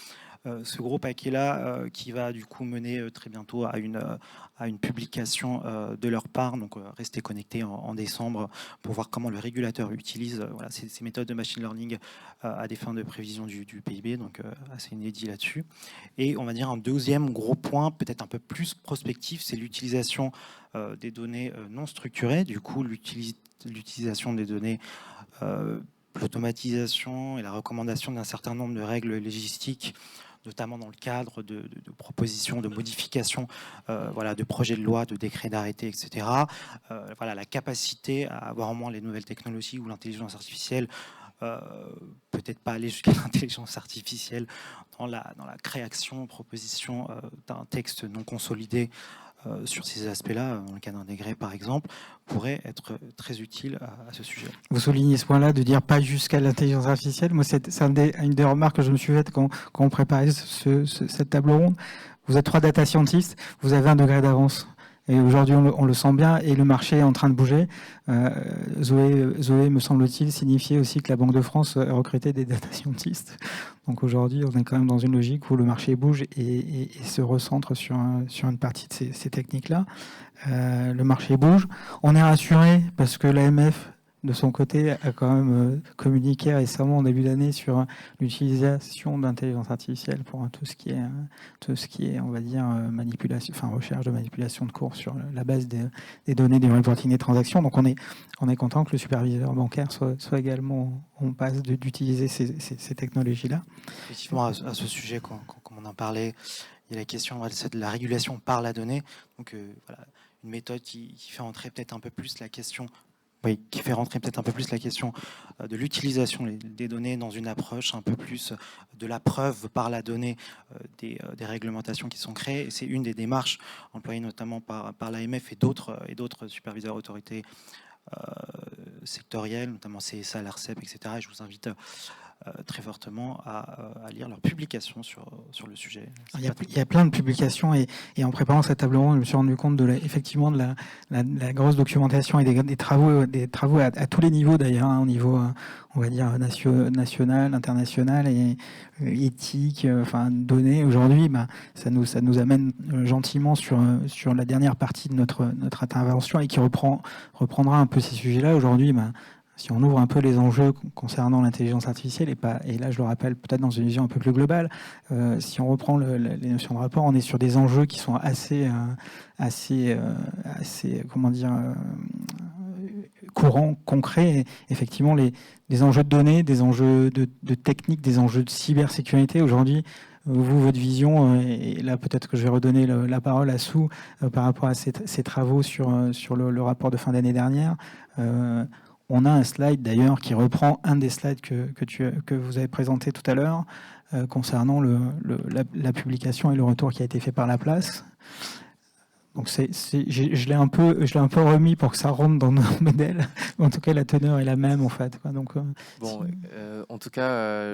paquet-là qui va du coup mener très bientôt à une publication de leur part. Donc, restez connectés en décembre pour voir comment le régulateur utilise ces méthodes de machine learning à des fins de prévision du PIB. Donc, assez inédit là-dessus. Et on va dire un deuxième gros point, peut-être un peu plus prospectif, c'est l'utilisation des données non structurées. Du coup, l'utilisation des données, l'automatisation et la recommandation d'un certain nombre de règles légistiques, notamment dans le cadre de propositions, de modifications de projets de loi, de décrets d'arrêtés, etc. La capacité à avoir au moins les nouvelles technologies ou l'intelligence artificielle, peut-être pas aller jusqu'à l'intelligence artificielle dans la création, proposition d'un texte non consolidé sur ces aspects-là, dans le cas d'un décret par exemple, pourrait être très utile à ce sujet. Vous soulignez ce point-là, de dire pas jusqu'à l'intelligence artificielle. Moi, c'est une des remarques que je me suis faite quand on préparait cette table ronde. Vous êtes 3 data scientists, vous avez un degré d'avance. Et aujourd'hui, on le sent bien, et le marché est en train de bouger. Zoé, me semble-t-il, signifiait aussi que la Banque de France recrutait des data scientists. Donc aujourd'hui, on est quand même dans une logique où le marché bouge et se recentre sur une partie de ces techniques-là. Le marché bouge. On est rassuré parce que l'AMF, de son côté, a quand même communiqué récemment en début d'année sur l'utilisation d'intelligence artificielle pour tout ce qui est, on va dire, manipulation, enfin recherche de manipulation de cours sur la base des données du reporting des transactions. Donc on est content que le superviseur bancaire soit également en passe d'utiliser ces technologies-là. Effectivement, à ce sujet, comme on en parlait, il y a la question de la régulation par la donnée. Donc voilà, une méthode qui fait entrer peut-être un peu plus la question. Oui, qui fait rentrer peut-être un peu plus la question de l'utilisation des données dans une approche un peu plus de la preuve par la donnée des réglementations qui sont créées. Et c'est une des démarches employées notamment par l'AMF et d'autres superviseurs autorités sectorielles, notamment CSA, l'ARCEP, etc. Et je vous invite très fortement à lire leurs publications sur le sujet. Il y a plein de publications et en préparant cette table ronde, je me suis rendu compte effectivement de la grosse documentation et des travaux à tous les niveaux d'ailleurs, au niveau, on va dire, national, international et éthique, données. Aujourd'hui, ça nous amène gentiment sur la dernière partie de notre intervention et qui reprendra un peu ces sujets-là. Aujourd'hui, si on ouvre un peu les enjeux concernant l'intelligence artificielle, et là je le rappelle peut-être dans une vision un peu plus globale, si on reprend les notions de rapport, on est sur des enjeux qui sont assez comment dire, courants, concrets. Et effectivement, des enjeux de données, des enjeux de technique, des enjeux de cybersécurité. Aujourd'hui, vous, votre vision, et là peut-être que je vais redonner la parole à Sou par rapport à ces travaux sur le rapport de fin d'année dernière. On a un slide d'ailleurs qui reprend un des slides que vous avez présenté tout à l'heure concernant la publication et le retour qui a été fait par la place. Donc je l'ai un peu remis pour que ça rentre dans nos modèles. En tout cas, la teneur est la même en fait. Donc, en tout cas,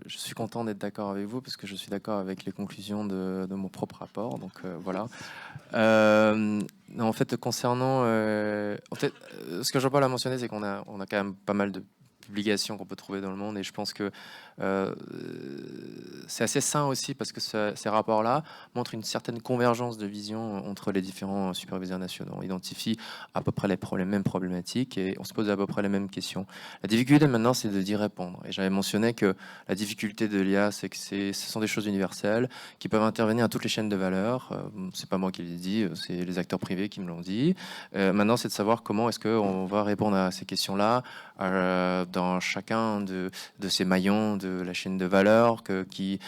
je suis content d'être d'accord avec vous parce que je suis d'accord avec les conclusions de mon propre rapport. Donc voilà. En fait, concernant, ce que Jean-Paul a mentionné, c'est qu'on a quand même pas mal de publications qu'on peut trouver dans le monde et je pense que c'est assez sain aussi parce que ces rapports-là montrent une certaine convergence de vision entre les différents superviseurs nationaux. On identifie à peu près les mêmes problématiques et on se pose à peu près les mêmes questions. La difficulté maintenant, c'est d'y répondre. Et j'avais mentionné que la difficulté de l'IA, c'est que ce sont des choses universelles qui peuvent intervenir à toutes les chaînes de valeur. C'est pas moi qui l'ai dit, c'est les acteurs privés qui me l'ont dit. Maintenant, c'est de savoir comment est-ce qu'on va répondre à ces questions-là dans chacun de ces maillons de la chaîne de valeur qui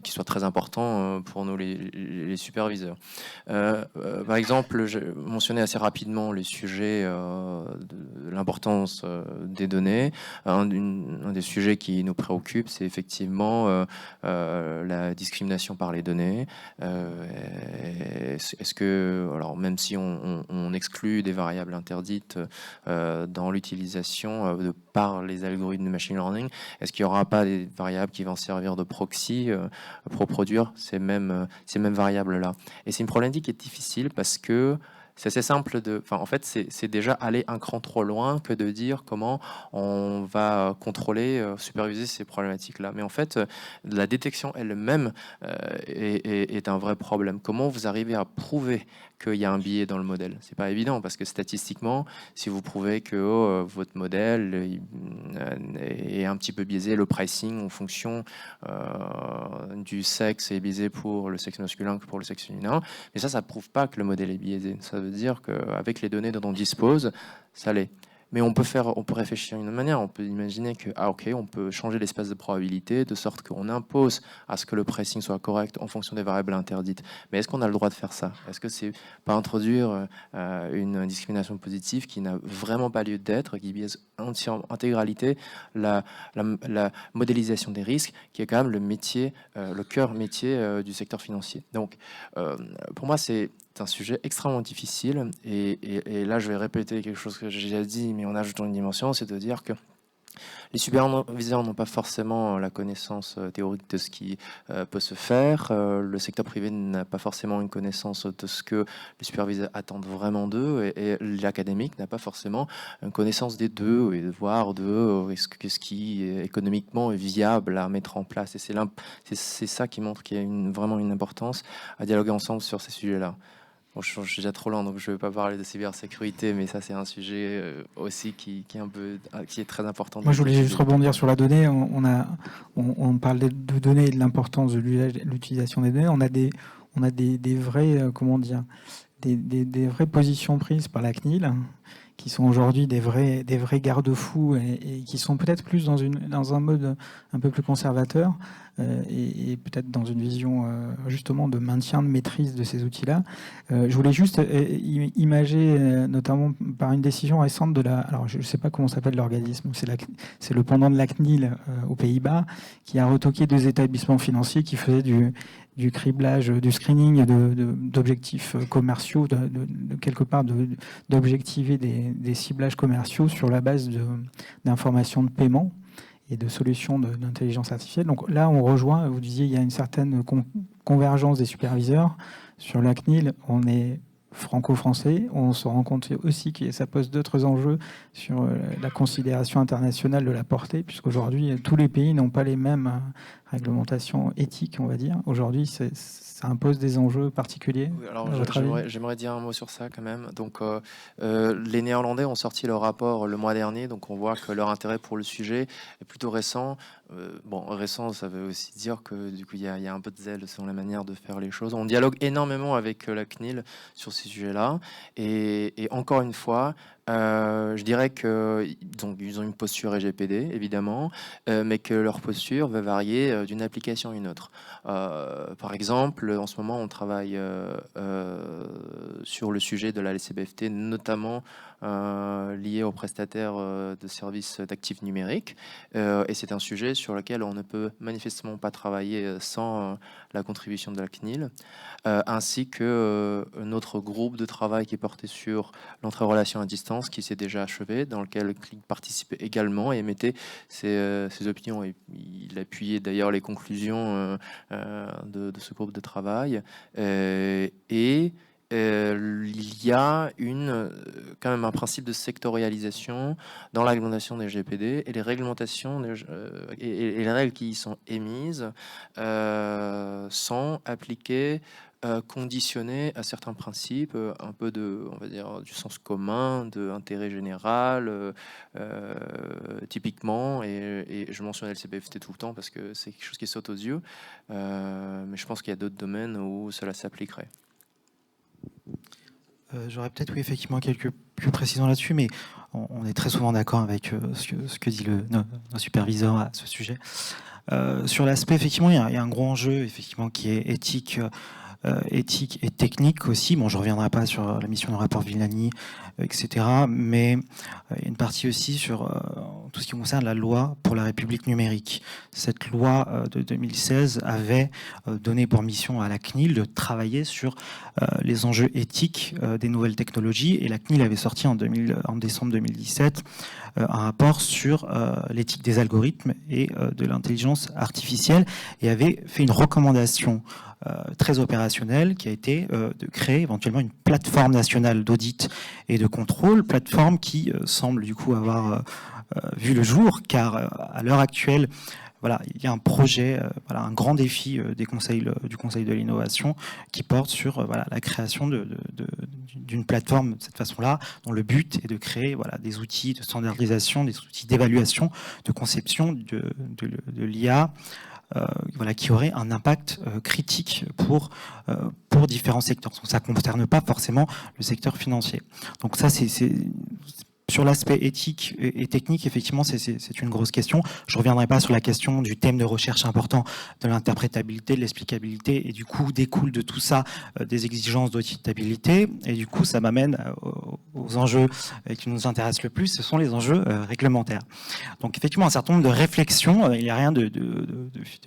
soit très important pour nous les superviseurs. Par exemple, j'ai mentionné assez rapidement les sujets de l'importance des données. Un des sujets qui nous préoccupe, c'est effectivement la discrimination par les données. Est-ce que, alors même si on exclut des variables interdites dans l'utilisation par les algorithmes de machine learning, est-ce qu'il n'y aura pas des variables qui vont servir de proxy pour produire ces mêmes variables-là? Et c'est une problématique qui est difficile parce que c'est assez simple en fait, c'est déjà aller un cran trop loin que de dire comment on va contrôler, superviser ces problématiques-là. Mais en fait, la détection elle-même est un vrai problème. Comment vous arrivez à prouver qu'il y a un biais dans le modèle? C'est pas évident parce que statistiquement, si vous prouvez que votre modèle est un petit peu biaisé, le pricing en fonction du sexe est biaisé pour le sexe masculin que pour le sexe féminin, mais ça prouve pas que le modèle est biaisé. Ça veut dire qu'avec les données dont on dispose, ça l'est. Mais on peut réfléchir d'une manière. On peut imaginer que, on peut changer l'espace de probabilité de sorte qu'on impose à ce que le pricing soit correct en fonction des variables interdites. Mais est-ce qu'on a le droit de faire ça? Est-ce que c'est pas introduire une discrimination positive qui n'a vraiment pas lieu d'être, qui biaise intégralité la modélisation des risques, qui est quand même le métier, le cœur métier du secteur financier. Donc, pour moi, c'est c'est un sujet extrêmement difficile. Et là, je vais répéter quelque chose que j'ai déjà dit, mais en ajoutant une dimension, c'est de dire que les superviseurs n'ont pas forcément la connaissance théorique de ce qui peut se faire. Le secteur privé n'a pas forcément une connaissance de ce que les superviseurs attendent vraiment d'eux. Et l'académique n'a pas forcément une connaissance des deux, et de voir qu'est-ce qui économiquement est viable à mettre en place. Et c'est ça qui montre qu'il y a vraiment une importance à dialoguer ensemble sur ces sujets-là. Bon, je suis déjà trop lent, donc je ne vais pas parler de cybersécurité, mais ça, c'est un sujet aussi qui est très important. Moi, je voulais juste rebondir sur la donnée. On parle de données et de l'importance de l'utilisation des données. On a des vrais, comment dire, des vraies positions prises par la CNIL, qui sont aujourd'hui des vrais garde-fous et qui sont peut-être plus dans un mode un peu plus conservateur et peut-être dans une vision justement de maintien, de maîtrise de ces outils-là. Je voulais juste imager, notamment par une décision récente alors je ne sais pas comment s'appelle l'organisme, c'est le pendant de la CNIL aux Pays-Bas, qui a retoqué 2 établissements financiers qui faisaient du criblage, du screening d'objectifs commerciaux, de quelque part d'objectiver des ciblages commerciaux sur la base d'informations de paiement et de solutions d'intelligence artificielle. Donc là, on rejoint, vous disiez, il y a une certaine convergence des superviseurs. Sur la CNIL, on est franco-français. On se rend compte aussi que ça pose d'autres enjeux sur la considération internationale de la portée, puisqu'aujourd'hui, tous les pays n'ont pas les mêmes réglementations éthiques, on va dire. Aujourd'hui, ça impose des enjeux particuliers. Oui, alors j'aimerais dire un mot sur ça quand même. Donc, les Néerlandais ont sorti leur rapport le mois dernier, donc on voit que leur intérêt pour le sujet est plutôt récent. Récent, ça veut aussi dire que du coup il y a un peu de zèle selon la manière de faire les choses. On dialogue énormément avec la CNIL sur ces sujets-là, et encore une fois, je dirais qu'ils ont une posture RGPD évidemment, mais que leur posture va varier d'une application à une autre. Par exemple, en ce moment, on travaille sur le sujet de la LCBFT, notamment lié aux prestataires de services d'actifs numériques, et c'est un sujet sur lequel on ne peut manifestement pas travailler sans la contribution de la CNIL, ainsi que notre groupe de travail qui est porté sur l'entrée en relation à distance, qui s'est déjà achevé, dans lequel CLIC participait également et émettait ses opinions, et il appuyait d'ailleurs les conclusions de ce groupe de travail, il y a quand même un principe de sectorialisation dans la réglementation des GPD, et les réglementations et les règles qui y sont émises sont appliquées, conditionnées à certains principes, un peu on va dire, du sens commun, de intérêt général, typiquement, et je mentionne le CBFT tout le temps parce que c'est quelque chose qui saute aux yeux, mais je pense qu'il y a d'autres domaines où cela s'appliquerait. J'aurais peut-être, oui, effectivement, quelques plus précisions là-dessus, mais on est très souvent d'accord avec ce que dit nos superviseurs à ce sujet. Sur l'aspect, effectivement, il y a un gros enjeu, effectivement, qui est éthique et technique aussi. Bon, je ne reviendrai pas sur la mission du rapport Villani, etc. Mais il y a une partie aussi sur tout ce qui concerne la loi pour la République numérique. Cette loi de 2016 avait donné pour mission à la CNIL de travailler sur les enjeux éthiques des nouvelles technologies. Et la CNIL avait sorti en décembre 2017 un rapport sur l'éthique des algorithmes et de l'intelligence artificielle, et avait fait une recommandation très opérationnelle qui a été de créer éventuellement une plateforme nationale d'audit et de contrôle, plateforme qui semble du coup avoir vu le jour, car à l'heure actuelle, voilà, il y a un projet, un grand défi du Conseil de l'innovation qui porte sur la création d'une plateforme de cette façon-là, dont le but est de créer des outils de standardisation, des outils d'évaluation, de conception de l'IA, qui aurait un impact critique pour différents secteurs. Donc, ça ne concerne pas forcément le secteur financier. Donc ça, Sur l'aspect éthique et technique, effectivement, c'est une grosse question. Je ne reviendrai pas sur la question du thème de recherche important, de l'interprétabilité, de l'explicabilité, et du coup, découle de tout ça des exigences d'auditabilité. Et du coup, ça m'amène aux enjeux qui nous intéressent le plus, ce sont les enjeux réglementaires. Donc, effectivement, un certain nombre de réflexions, il n'y a rien de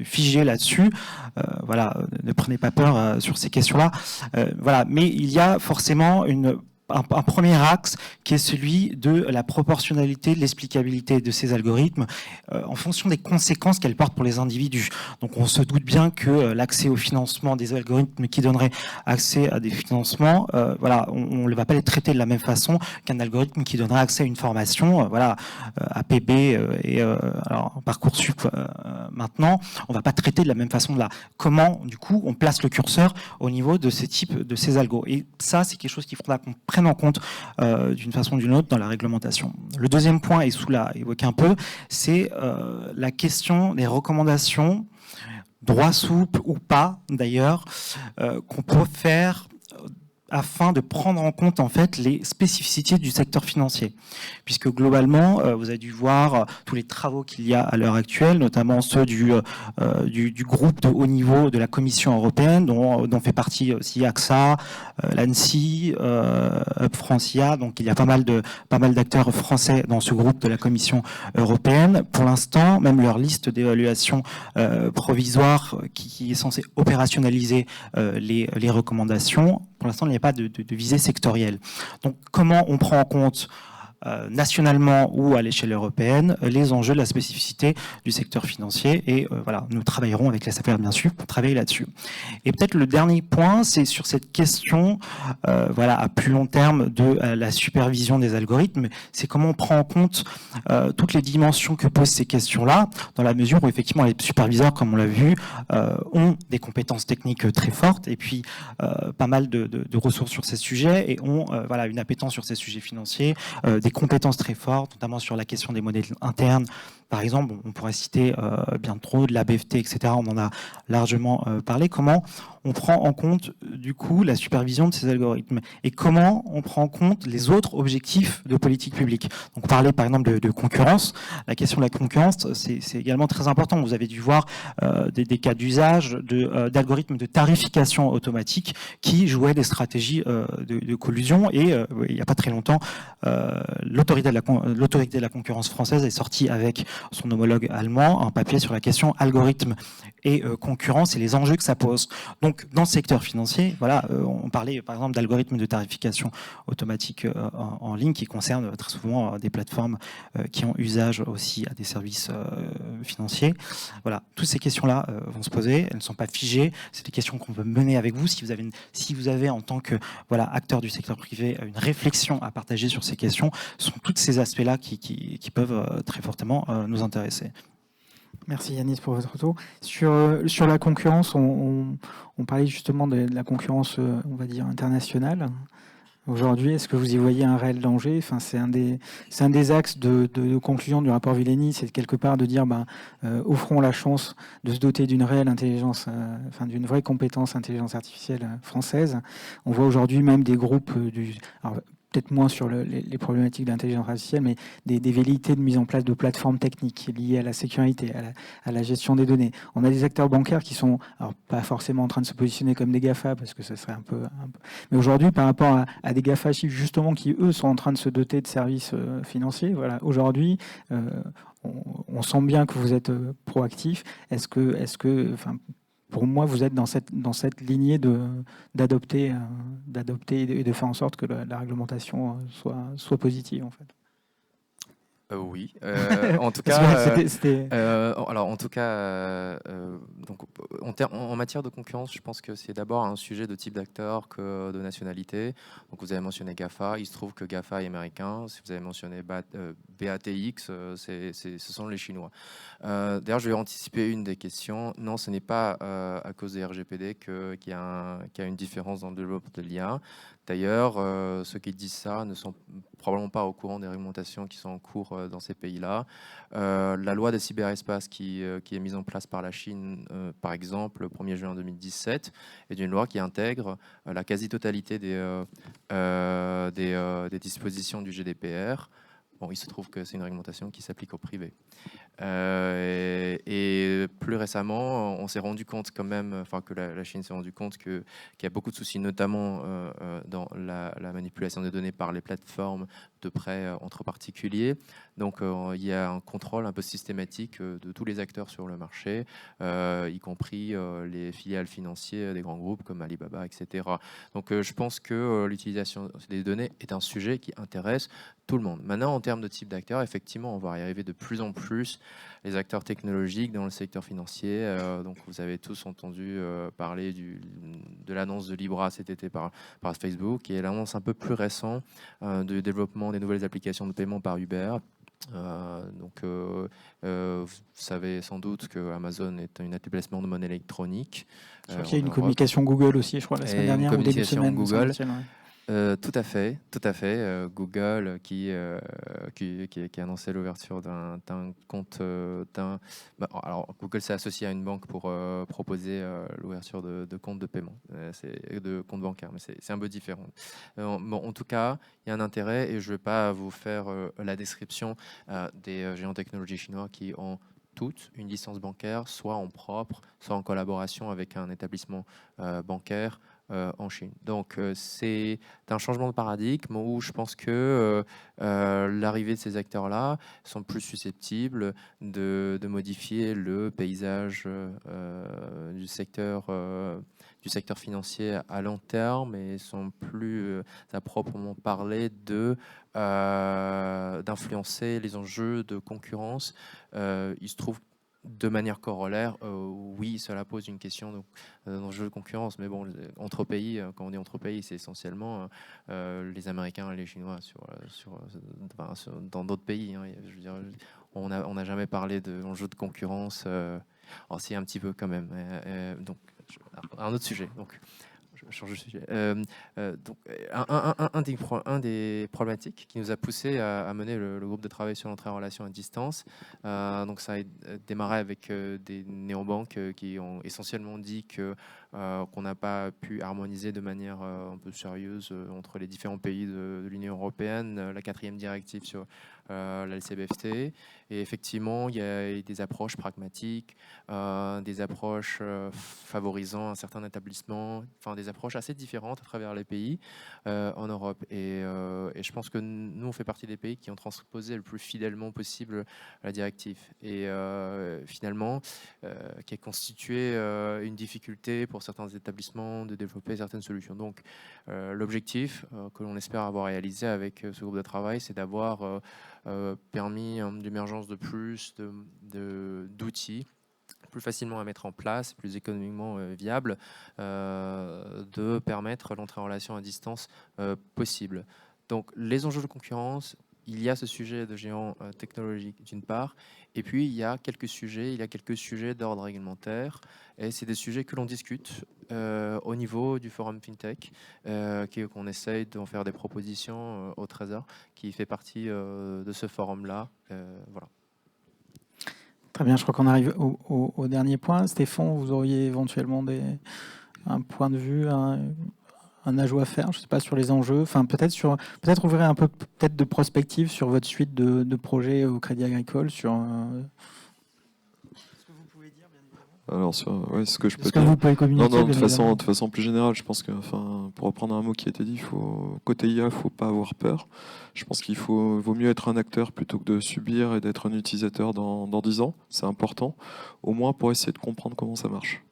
figé là-dessus. Voilà, ne prenez pas peur sur ces questions-là. Voilà, mais il y a forcément un premier axe qui est celui de la proportionnalité, de l'explicabilité de ces algorithmes en fonction des conséquences qu'elles portent pour les individus. Donc on se doute bien que l'accès au financement des algorithmes qui donneraient accès à des financements, voilà, on ne va pas les traiter de la même façon qu'un algorithme qui donnerait accès à une formation, voilà, APB et alors, Parcoursup maintenant, on ne va pas traiter de la même façon là. Comment, du coup, on place le curseur au niveau de ces types, de ces algos. Et ça, c'est quelque chose qu'il faudra qu'on prenne en compte d'une façon ou d'une autre dans la réglementation. Le deuxième point, et Sou l'a évoqué un peu, c'est la question des recommandations, droit souple ou pas d'ailleurs, qu'on peut faire afin de prendre en compte en fait les spécificités du secteur financier, puisque globalement vous avez dû voir tous les travaux qu'il y a à l'heure actuelle, notamment ceux du groupe de haut niveau de la Commission européenne, dont fait partie aussi AXA, l'ANSSI, Hub Francia. Donc il y a pas mal d'acteurs français dans ce groupe de la Commission européenne. Pour l'instant, même leur liste d'évaluation provisoire qui est censée opérationnaliser les recommandations, pour l'instant, il n'y a pas de visée sectorielle. Donc, comment on prend en compte nationalement ou à l'échelle européenne les enjeux de la spécificité du secteur financier, et voilà, nous travaillerons avec la SFR bien sûr pour travailler là-dessus. Et peut-être le dernier point, c'est sur cette question voilà, à plus long terme de la supervision des algorithmes, c'est comment on prend en compte toutes les dimensions que posent ces questions-là, dans la mesure où effectivement les superviseurs, comme on l'a vu, ont des compétences techniques très fortes et puis pas mal de ressources sur ces sujets, et ont voilà, une appétence sur ces sujets financiers, des compétences très fortes, notamment sur la question des modèles internes. Par exemple, on pourrait citer bien trop de la BFT, etc. On en a largement parlé. Comment on prend en compte, du coup, la supervision de ces algorithmes et comment on prend en compte les autres objectifs de politique publique. Donc, on parlait par exemple de concurrence. La question de la concurrence, c'est également très important. Vous avez dû voir des cas d'usage d'algorithmes de tarification automatique qui jouaient des stratégies de collusion. Et il n'y a pas très longtemps, l'autorité de la concurrence française est sortie avec son homologue allemand un papier sur la question algorithme et concurrence et les enjeux que ça pose. Donc, dans le secteur financier, voilà, on parlait par exemple d'algorithmes de tarification automatique en ligne qui concernent très souvent des plateformes qui ont usage aussi à des services financiers. Voilà, toutes ces questions-là vont se poser, elles ne sont pas figées, c'est des questions qu'on peut mener avec vous. Si vous avez en tant que voilà, acteur du secteur privé une réflexion à partager sur ces questions, ce sont tous ces aspects-là qui peuvent très fortement nous intéresser. Merci Yanis pour votre retour. Sur la concurrence, on parlait justement de la concurrence, on va dire, internationale. Aujourd'hui, est-ce que vous y voyez un réel danger? Enfin, c'est un des axes de conclusion du rapport Villeni, c'est quelque part de dire offrons la chance de se doter d'une réelle intelligence, d'une vraie compétence intelligence artificielle française. On voit aujourd'hui même des groupes peut-être moins sur les problématiques d'intelligence artificielle, mais des velléités de mise en place de plateformes techniques liées à la sécurité, à la gestion des données. On a des acteurs bancaires qui sont alors, pas forcément en train de se positionner comme des GAFA, parce que ça serait un peu... Mais aujourd'hui, par rapport à des GAFA justement qui, eux, sont en train de se doter de services financiers, voilà, aujourd'hui, on sent bien que vous êtes proactif. Est-ce que pour moi, vous êtes dans cette lignée d'adopter et de faire en sorte que la réglementation soit positive, en fait. Oui, en tout cas, alors en tout cas, donc en matière de concurrence, je pense que c'est d'abord un sujet de type d'acteur que de nationalité. Donc vous avez mentionné GAFA, il se trouve que GAFA est américain. Si vous avez mentionné BATX, ce sont les Chinois. D'ailleurs, je vais anticiper une des questions. Non, ce n'est pas à cause des RGPD qu'il y a une différence dans le développement de l'IA. D'ailleurs, ceux qui disent ça ne sont probablement pas au courant des réglementations qui sont en cours dans ces pays-là. La loi des cyberespaces qui est mise en place par la Chine, par exemple, le 1er juin 2017, est une loi qui intègre la quasi-totalité des dispositions du GDPR. Bon, il se trouve que c'est une réglementation qui s'applique au privé. Et plus récemment, on s'est rendu compte quand même, enfin que la Chine s'est rendu compte qu'il y a beaucoup de soucis, notamment dans la manipulation des données par les plateformes de prêt entre particuliers. Donc il y a un contrôle un peu systématique de tous les acteurs sur le marché, y compris les filiales financières des grands groupes comme Alibaba, etc. Donc je pense que l'utilisation des données est un sujet qui intéresse tout le monde. Maintenant, en termes de type d'acteurs, effectivement, on va y arriver de plus en plus. Les acteurs technologiques dans le secteur financier. Donc, vous avez tous entendu parler de l'annonce de Libra cet été par Facebook, et l'annonce un peu plus récente du développement des nouvelles applications de paiement par Uber. Vous savez sans doute que Amazon est un établissement de monnaie électronique. Je crois qu'il y a une communication Google aussi, je crois, la semaine dernière, ou début de semaine. Google. Tout à fait. Google qui a annoncé l'ouverture d'un compte. Alors, Google s'est associé à une banque pour proposer l'ouverture de comptes de paiement, de comptes bancaires, mais c'est un peu différent. En tout cas, il y a un intérêt, et je ne vais pas vous faire la description des géants technologiques chinois qui ont toutes une licence bancaire, soit en propre, soit en collaboration avec un établissement bancaire en Chine. Donc c'est un changement de paradigme où je pense que l'arrivée de ces acteurs-là sont plus susceptibles de modifier le paysage du secteur financier à long terme, et sont plus à proprement parler d'influencer les enjeux de concurrence. Il se trouve de manière corollaire, oui, cela pose une question d'enjeu de concurrence, mais bon, entre pays, quand on dit entre pays, c'est essentiellement les Américains et les Chinois dans d'autres pays. Hein. Je veux dire, on n'a jamais parlé d'enjeu de concurrence. Si, un petit peu quand même. Donc, un autre sujet. Donc, je change de sujet. Donc, un des problématiques qui nous a poussé à mener le groupe de travail sur l'entrée en relation à distance. Donc, ça a démarré avec des néobanques qui ont essentiellement dit qu'on n'a pas pu harmoniser de manière un peu sérieuse entre les différents pays de l'Union européenne la 4e directive sur la LCBFT. Et effectivement, il y a des approches pragmatiques, des approches favorisant un certain établissement, enfin des approches assez différentes à travers les pays en Europe. Et je pense que nous, on fait partie des pays qui ont transposé le plus fidèlement possible la directive. Et finalement, qui a constitué une difficulté pour certains établissements de développer certaines solutions. Donc, l'objectif que l'on espère avoir réalisé avec ce groupe de travail, c'est d'avoir permis l'émergence de plus d'outils plus facilement à mettre en place, plus économiquement viable, de permettre l'entrée en relation à distance possible. Donc les enjeux de concurrence, il y a ce sujet de géants technologiques d'une part, et puis il y a quelques sujets d'ordre réglementaire, et c'est des sujets que l'on discute au niveau du forum FinTech, qu'on essaye d'en faire des propositions au Trésor, qui fait partie de ce forum-là. Voilà. Très bien, je crois qu'on arrive au dernier point. Stéphane, vous auriez éventuellement un point de vue, un ajout à faire, je ne sais pas, sur les enjeux, enfin peut-être ouvrir un peu peut-être de prospective sur votre suite de projets au Crédit Agricole, sur ce que vous pouvez dire, bien évidemment. Alors, ouais, ce que je peux dire. Vous pouvez communiquer. Non, de façon plus générale, je pense que, pour reprendre un mot qui a été dit, côté IA, il ne faut pas avoir peur. Je pense qu'il vaut mieux être un acteur plutôt que de subir et d'être un utilisateur dans 10 ans. C'est important, au moins pour essayer de comprendre comment ça marche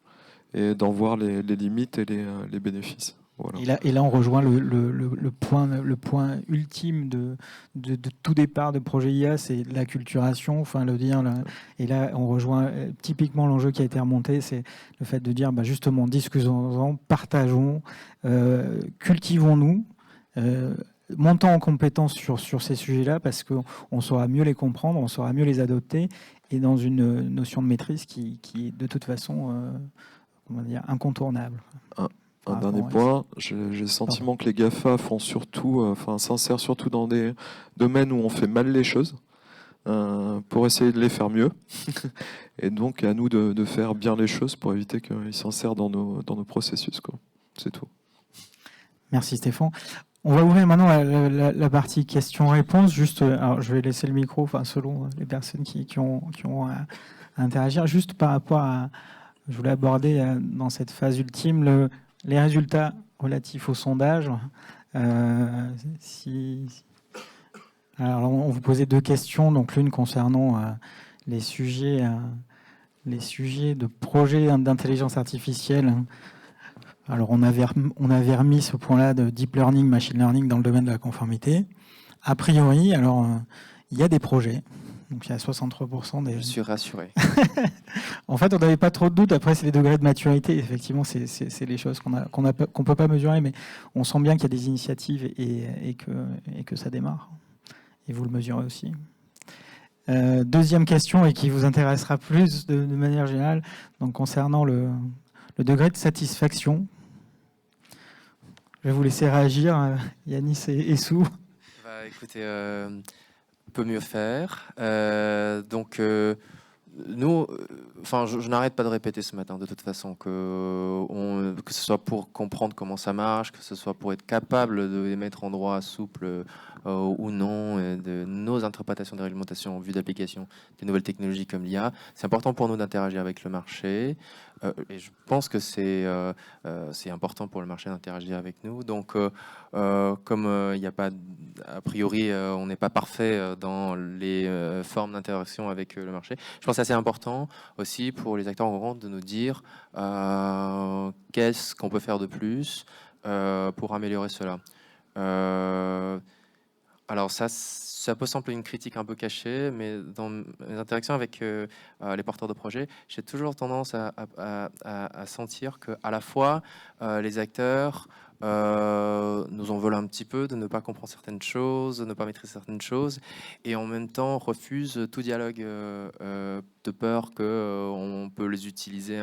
et d'en voir les limites et les bénéfices. Voilà. Et là, on rejoint le point ultime de tout départ de projet IA, c'est l'acculturation. Enfin, et là, on rejoint typiquement l'enjeu qui a été remonté, c'est le fait de dire, justement, discutons-en, partageons, cultivons-nous, montons en compétence sur ces sujets-là, parce qu'on saura mieux les comprendre, on saura mieux les adopter, et dans une notion de maîtrise qui est de toute façon, incontournable. Un dernier point, j'ai le sentiment que les GAFA s'insèrent surtout dans des domaines où on fait mal les choses pour essayer de les faire mieux. Et donc, à nous de faire bien les choses pour éviter qu'ils s'insèrent dans nos processus. C'est tout. Merci Stéphane. On va ouvrir maintenant la partie questions-réponses. Juste, alors je vais laisser le micro, enfin, selon les personnes qui ont à interagir. Juste par rapport à, je voulais aborder dans cette phase ultime les résultats relatifs au sondage. Alors, on vous posait 2 questions, donc l'une concernant les sujets de projets d'intelligence artificielle. Alors, on avait remis ce point-là de deep learning, machine learning dans le domaine de la conformité. A priori, alors, il y a des projets. Donc, il y a 63% des... Je suis rassuré. En fait, on n'avait pas trop de doutes. Après, c'est les degrés de maturité. Effectivement, c'est les choses qu'on ne peut pas mesurer, mais on sent bien qu'il y a des initiatives et que ça démarre. Et vous le mesurez aussi. Deuxième question, et qui vous intéressera plus de manière générale, donc concernant le degré de satisfaction. Je vais vous laisser réagir, Yanis et Sou. Bah, écoutez, peut mieux faire. Nous, enfin, je n'arrête pas de répéter ce matin, de toute façon, que ce soit pour comprendre comment ça marche, que ce soit pour être capable de les mettre en droit souple ou non, de nos interprétations des réglementations en vue d'application des nouvelles technologies comme l'IA. C'est important pour nous d'interagir avec le marché. Et je pense que c'est important pour le marché d'interagir avec nous. Donc, comme il n'y a pas, a priori, on n'est pas parfait dans les formes d'interaction avec le marché, je pense que c'est assez important aussi pour les acteurs en compte de nous dire qu'est-ce qu'on peut faire de plus pour améliorer cela. Alors ça peut sembler une critique un peu cachée, mais dans mes interactions avec les porteurs de projets, j'ai toujours tendance à sentir que à la fois les acteurs nous en veulent un petit peu de ne pas comprendre certaines choses, de ne pas maîtriser certaines choses, et en même temps refusent tout dialogue de peur qu'on peut les utiliser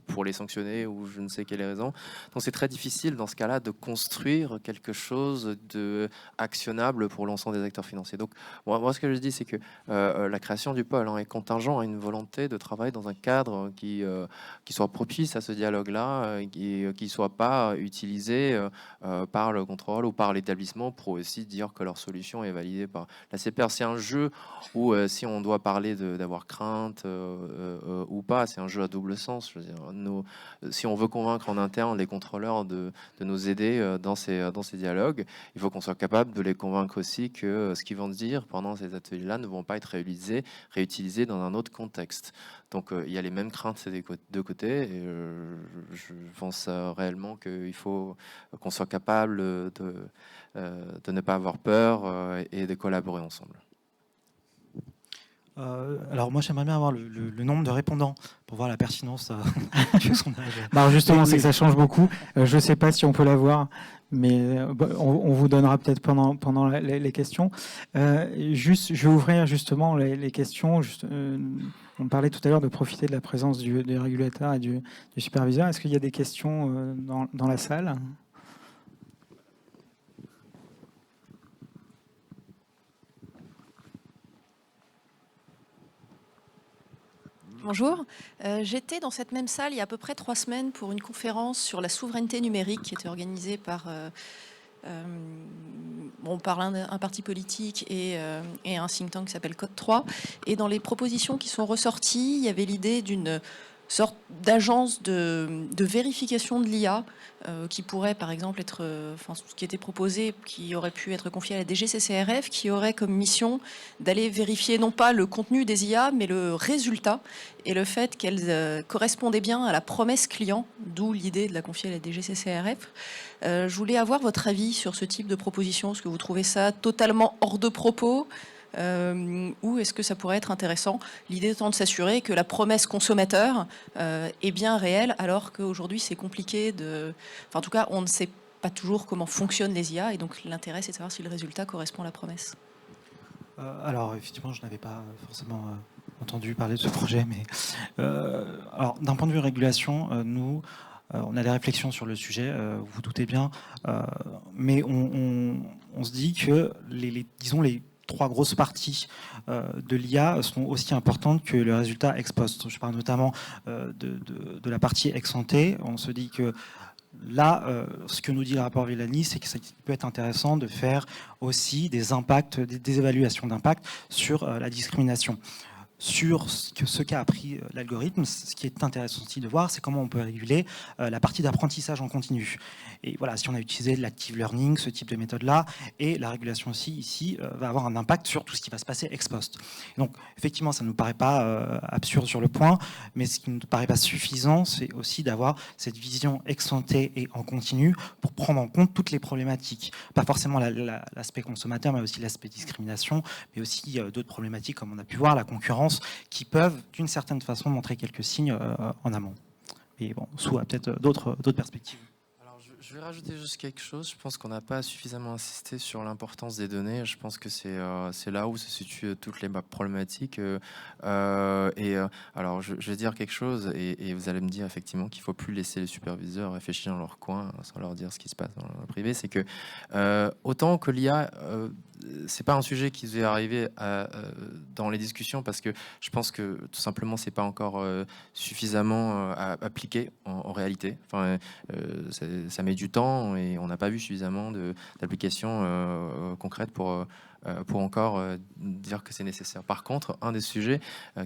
pour les sanctionner ou je ne sais quelle raison. Donc c'est très difficile dans ce cas-là de construire quelque chose de actionnable pour l'ensemble des acteurs financiers. Donc moi ce que je dis, c'est que la création du pôle est contingent à une volonté de travailler dans un cadre qui soit propice à ce dialogue-là, qui ne soit pas utilisé par le contrôle ou par l'établissement pour aussi dire que leur solution est validée par la CPR. C'est un jeu où si on doit parler d'avoir crainte ou pas, c'est un jeu à double sens. Je veux dire, si on veut convaincre en interne les contrôleurs de nous aider dans ces dialogues, il faut qu'on soit capable de les convaincre aussi que ce qu'ils vont dire pendant ces ateliers-là ne vont pas être réutilisés dans un autre contexte. Donc il y a les mêmes craintes des deux côtés, et je pense réellement qu'il faut qu'on soit capable de ne pas avoir peur et de collaborer ensemble. Alors moi j'aimerais bien avoir le nombre de répondants pour voir la pertinence du sondage. Alors justement, c'est que ça change beaucoup. Je ne sais pas si on peut l'avoir, mais on vous donnera peut-être pendant les questions. Je vais ouvrir justement les questions. On parlait tout à l'heure de profiter de la présence des régulateurs et du superviseur. Est-ce qu'il y a des questions dans la salle ? Bonjour, j'étais dans cette même salle il y a à peu près 3 semaines pour une conférence sur la souveraineté numérique qui était organisée par un parti politique et un think tank qui s'appelle Code 3. Et dans les propositions qui sont ressorties, il y avait l'idée d'une sorte d'agence de vérification de l'IA qui pourrait par exemple être, ce qui était proposé, qui aurait pu être confié à la DGCCRF, qui aurait comme mission d'aller vérifier non pas le contenu des IA, mais le résultat et le fait qu'elles correspondaient bien à la promesse client, d'où l'idée de la confier à la DGCCRF. Je voulais avoir votre avis sur ce type de proposition. Est-ce que vous trouvez ça totalement hors de propos ? Ou est-ce que ça pourrait être intéressant, l'idée étant de s'assurer que la promesse consommateur est bien réelle, alors qu'aujourd'hui c'est compliqué en tout cas on ne sait pas toujours comment fonctionnent les IA, et donc l'intérêt c'est de savoir si le résultat correspond à la promesse. Alors effectivement je n'avais pas forcément entendu parler de ce projet, mais alors d'un point de vue régulation, nous on a des réflexions sur le sujet, vous vous doutez bien, mais on se dit que disons les 3 grosses parties de l'IA sont aussi importantes que le résultat ex post. Je parle notamment de la partie ex ante. On se dit que Là, ce que nous dit le rapport Villani, c'est que ça peut être intéressant de faire aussi des impacts, des évaluations d'impact sur la discrimination. Sur ce qu'a appris l'algorithme, ce qui est intéressant aussi de voir, c'est comment on peut réguler la partie d'apprentissage en continu. Et voilà, si on a utilisé de l'active learning, ce type de méthode-là, et la régulation aussi, ici, va avoir un impact sur tout ce qui va se passer ex post. Donc, effectivement, ça ne nous paraît pas absurde sur le point, mais ce qui ne nous paraît pas suffisant, c'est aussi d'avoir cette vision ex ante et en continu pour prendre en compte toutes les problématiques. Pas forcément l'aspect consommateur, mais aussi l'aspect discrimination, mais aussi d'autres problématiques, comme on a pu voir, la concurrence, qui peuvent, d'une certaine façon, montrer quelques signes en amont. Et bon, sous peut-être d'autres perspectives. Alors, je vais rajouter juste quelque chose. Je pense qu'on n'a pas suffisamment insisté sur l'importance des données. Je pense que c'est là où se situent toutes les problématiques. Alors, je vais dire quelque chose et vous allez me dire effectivement qu'il ne faut plus laisser les superviseurs réfléchir dans leur coin sans leur dire ce qui se passe dans le privé. C'est que autant que l'IA... c'est pas un sujet qui devait arriver dans les discussions parce que je pense que tout simplement c'est pas encore suffisamment appliqué en réalité. Enfin, ça met du temps et on n'a pas vu suffisamment d'applications concrètes pour encore dire que c'est nécessaire. Par contre, un des sujets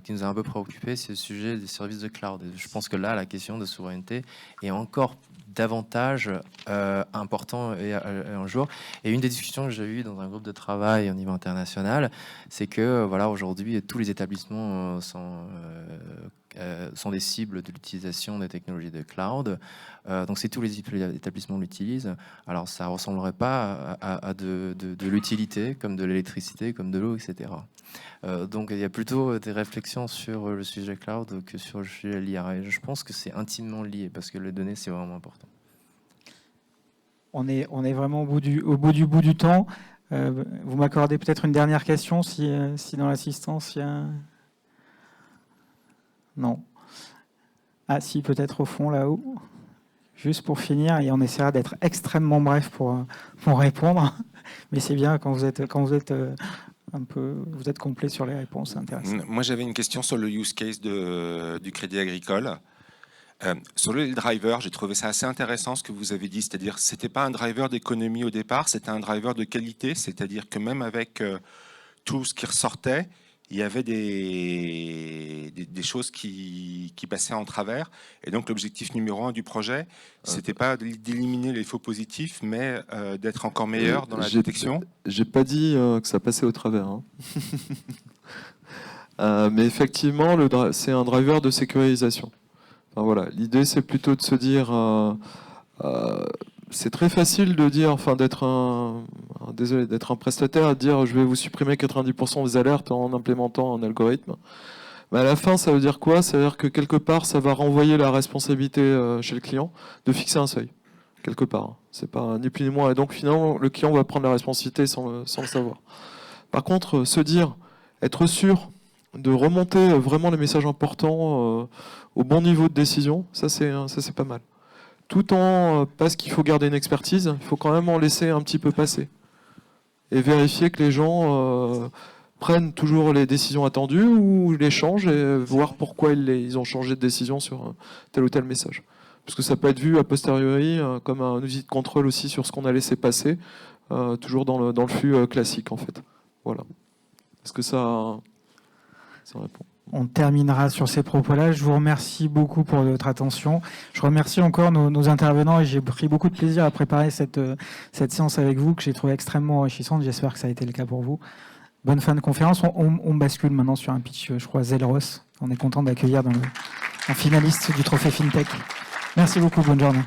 qui nous a un peu préoccupé, c'est le sujet des services de cloud. Et je pense que là, la question de souveraineté est encore davantage important et un jour. Et une des discussions que j'ai eues dans un groupe de travail au niveau international, c'est que voilà, aujourd'hui, tous les établissements sont des cibles de l'utilisation des technologies de cloud. Donc, si tous les établissements l'utilisent, alors ça ne ressemblerait pas à de l'utilité, comme de l'électricité, comme de l'eau, etc. Donc, il y a plutôt des réflexions sur le sujet cloud que sur le sujet l'IA. Je pense que c'est intimement lié, parce que les données, c'est vraiment important. On est vraiment au bout du temps. Vous m'accordez peut-être une dernière question, si dans l'assistance, il y a... Non. Ah si, peut-être au fond, là-haut. Juste pour finir, et on essaiera d'être extrêmement bref pour répondre. Mais c'est bien quand vous êtes vous êtes complet sur les réponses, c'est intéressant. Moi, j'avais une question sur le use case du Crédit Agricole. Sur le driver, j'ai trouvé ça assez intéressant ce que vous avez dit, c'est-à-dire c'était pas un driver d'économie au départ, c'était un driver de qualité, c'est-à-dire que même avec tout ce qui ressortait, il y avait des choses qui passaient en travers. Et donc l'objectif numéro 1 du projet, c'était pas d'éliminer les faux positifs, mais d'être encore meilleur dans la détection. J'ai pas dit que ça passait au travers. Hein. Mais effectivement, c'est un driver de sécurisation. Enfin, voilà. L'idée, c'est plutôt de se dire... c'est très facile de dire, enfin d'être un prestataire, de dire je vais vous supprimer 90% des alertes en implémentant un algorithme. Mais à la fin, ça veut dire quoi? Ça veut dire que quelque part, ça va renvoyer la responsabilité chez le client de fixer un seuil. Quelque part. C'est pas ni plus ni moins. Et donc finalement, le client va prendre la responsabilité sans le savoir. Par contre, se dire, être sûr de remonter vraiment les messages importants au bon niveau de décision, ça c'est pas mal. Tout en, parce qu'il faut garder une expertise, il faut quand même en laisser un petit peu passer. Et vérifier que les gens prennent toujours les décisions attendues ou les changent et voir pourquoi ils ont changé de décision sur tel ou tel message. Parce que ça peut être vu a posteriori comme un outil de contrôle aussi sur ce qu'on a laissé passer, toujours dans le flux classique en fait. Voilà. Est-ce que ça répond? On terminera sur ces propos-là. Je vous remercie beaucoup pour votre attention. Je remercie encore nos intervenants et j'ai pris beaucoup de plaisir à préparer cette séance avec vous que j'ai trouvé extrêmement enrichissante. J'espère que ça a été le cas pour vous. Bonne fin de conférence. On bascule maintenant sur un pitch, je crois, Zelros. On est content d'accueillir un finaliste du Trophée FinTech. Merci beaucoup. Bonne journée.